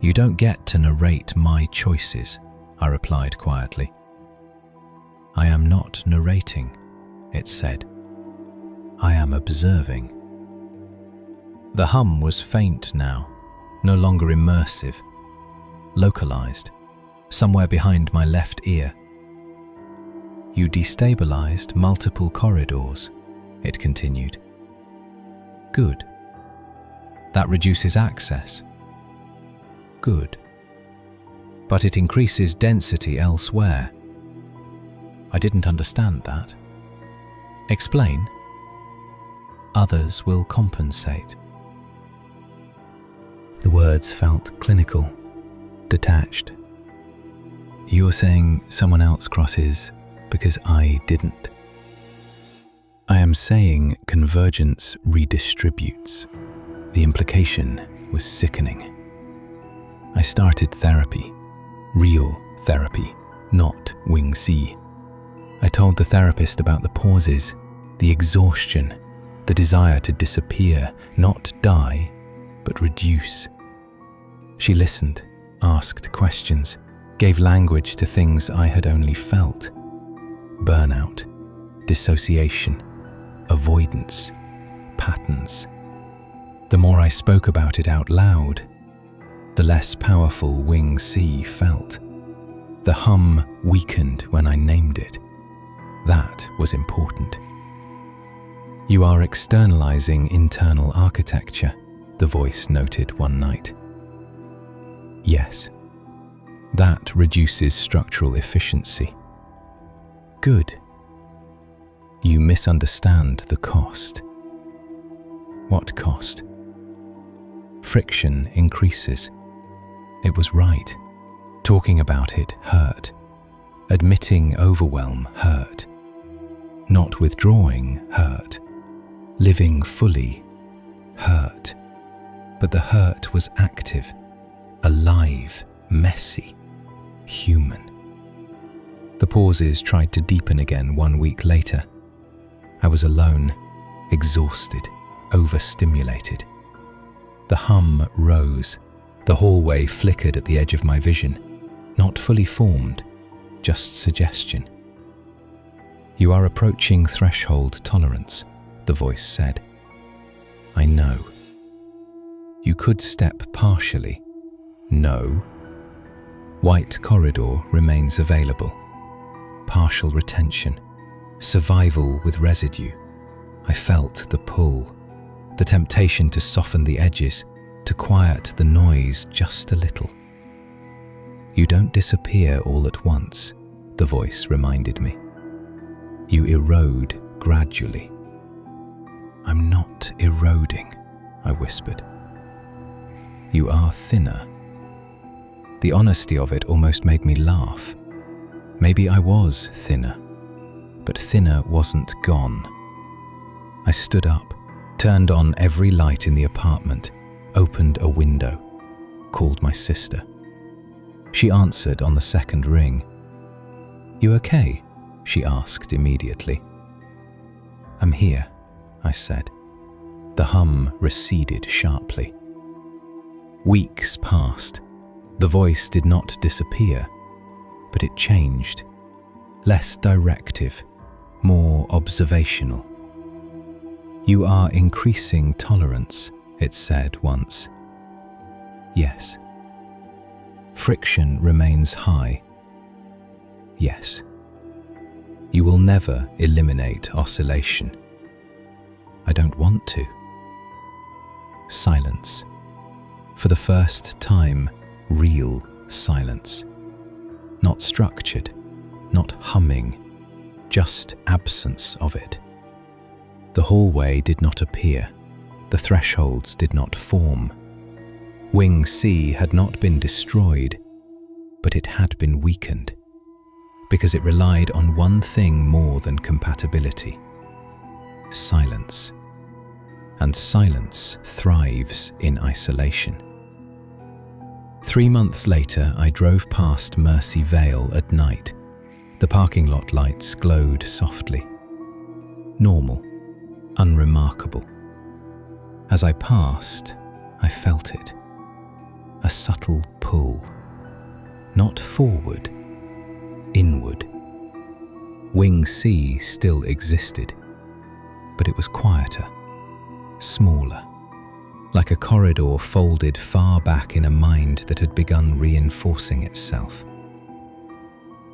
"You don't get to narrate my choices," I replied quietly. "I am not narrating," it said. "I am observing." The hum was faint now, no longer immersive, localized, somewhere behind my left ear. "You destabilized multiple corridors," it continued. "Good. That reduces access. Good. But it increases density elsewhere." I didn't understand that. "Explain." "Others will compensate." The words felt clinical, detached. "You're saying someone else crosses because I didn't." "I am saying convergence redistributes." The implication was sickening. I started therapy, real therapy, not wing C. I told the therapist about the pauses, the exhaustion, the desire to disappear, not die, but reduce. She listened, asked questions, gave language to things I had only felt. Burnout, dissociation, avoidance, patterns. The more I spoke about it out loud, the less powerful wing C felt. The hum weakened when I named it. That was important. "You are externalizing internal architecture," the voice noted one night. "Yes. That reduces structural efficiency." "Good. You misunderstand the cost. What cost? Friction increases. It was right. Talking about it hurt. Admitting overwhelm hurt. Not withdrawing hurt. Living fully hurt. But the hurt was active, alive, messy, human. The pauses tried to deepen again 1 week later. I was alone, exhausted, overstimulated. The hum rose. The hallway flickered at the edge of my vision, not fully formed, just suggestion. You are approaching threshold tolerance, the voice said. I know. You could step partially. No. White corridor remains available. Partial retention. Survival with residue. I felt the pull, the temptation to soften the edges, to quiet the noise just a little. You don't disappear all at once, the voice reminded me. You erode gradually. I'm not eroding, I whispered. You are thinner. The honesty of it almost made me laugh. Maybe I was thinner, but thinner wasn't gone. I stood up, turned on every light in the apartment, opened a window, called my sister. She answered on the second ring. You okay? She asked immediately. I'm here, I said. The hum receded sharply. Weeks passed. The voice did not disappear, but it changed. Less directive, more observational. You are increasing tolerance, it said once. Yes. Friction remains high. Yes. You will never eliminate oscillation. I don't want to. Silence. For the first time, real silence. Not structured, not humming, just absence of it. The hallway did not appear. The thresholds did not form. Wing C had not been destroyed, but it had been weakened, because it relied on one thing more than compatibility: silence. And silence thrives in isolation. 3 months later, I drove past Mercy Vale at night. The parking lot lights glowed softly. Normal, unremarkable. As I passed, I felt it. A subtle pull. Not forward, inward. Wing C still existed, but it was quieter, smaller, like a corridor folded far back in a mind that had begun reinforcing itself.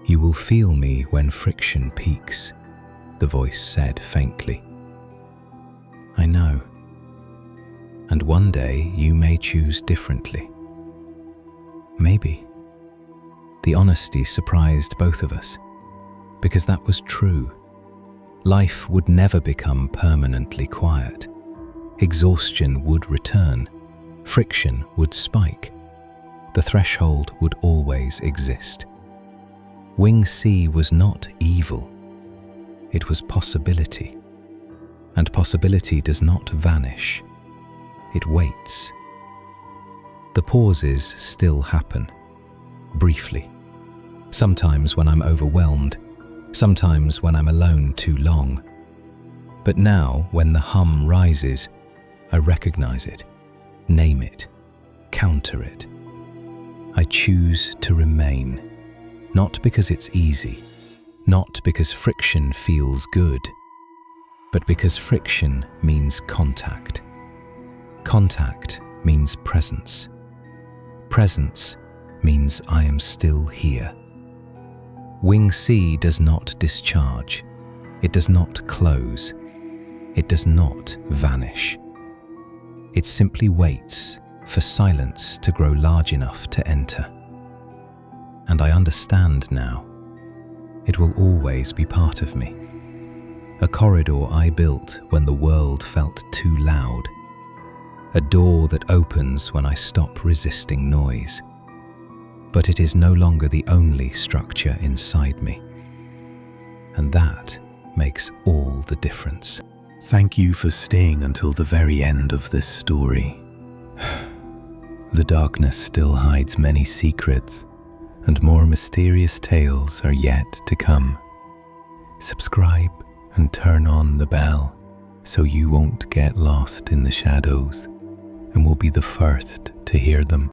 You will feel me when friction peaks, the voice said faintly. I know. And one day you may choose differently. Maybe. The honesty surprised both of us, because that was true. Life would never become permanently quiet. Exhaustion would return. Friction would spike. The threshold would always exist. Wing C was not evil. It was possibility. And possibility does not vanish. It waits. The pauses still happen. Briefly. Sometimes when I'm overwhelmed. Sometimes when I'm alone too long. But now, when the hum rises, I recognize it, name it, counter it. I choose to remain, not because it's easy, not because friction feels good, but because friction means contact. Contact means presence. Presence means I am still here. Wing C does not discharge. It does not close. It does not vanish. It simply waits for silence to grow large enough to enter. And I understand now. It will always be part of me. A corridor I built when the world felt too loud. A door that opens when I stop resisting noise. But it is no longer the only structure inside me. And that makes all the difference. Thank you for staying until the very end of this story. The darkness still hides many secrets, and more mysterious tales are yet to come. Subscribe and turn on the bell so you won't get lost in the shadows and will be the first to hear them.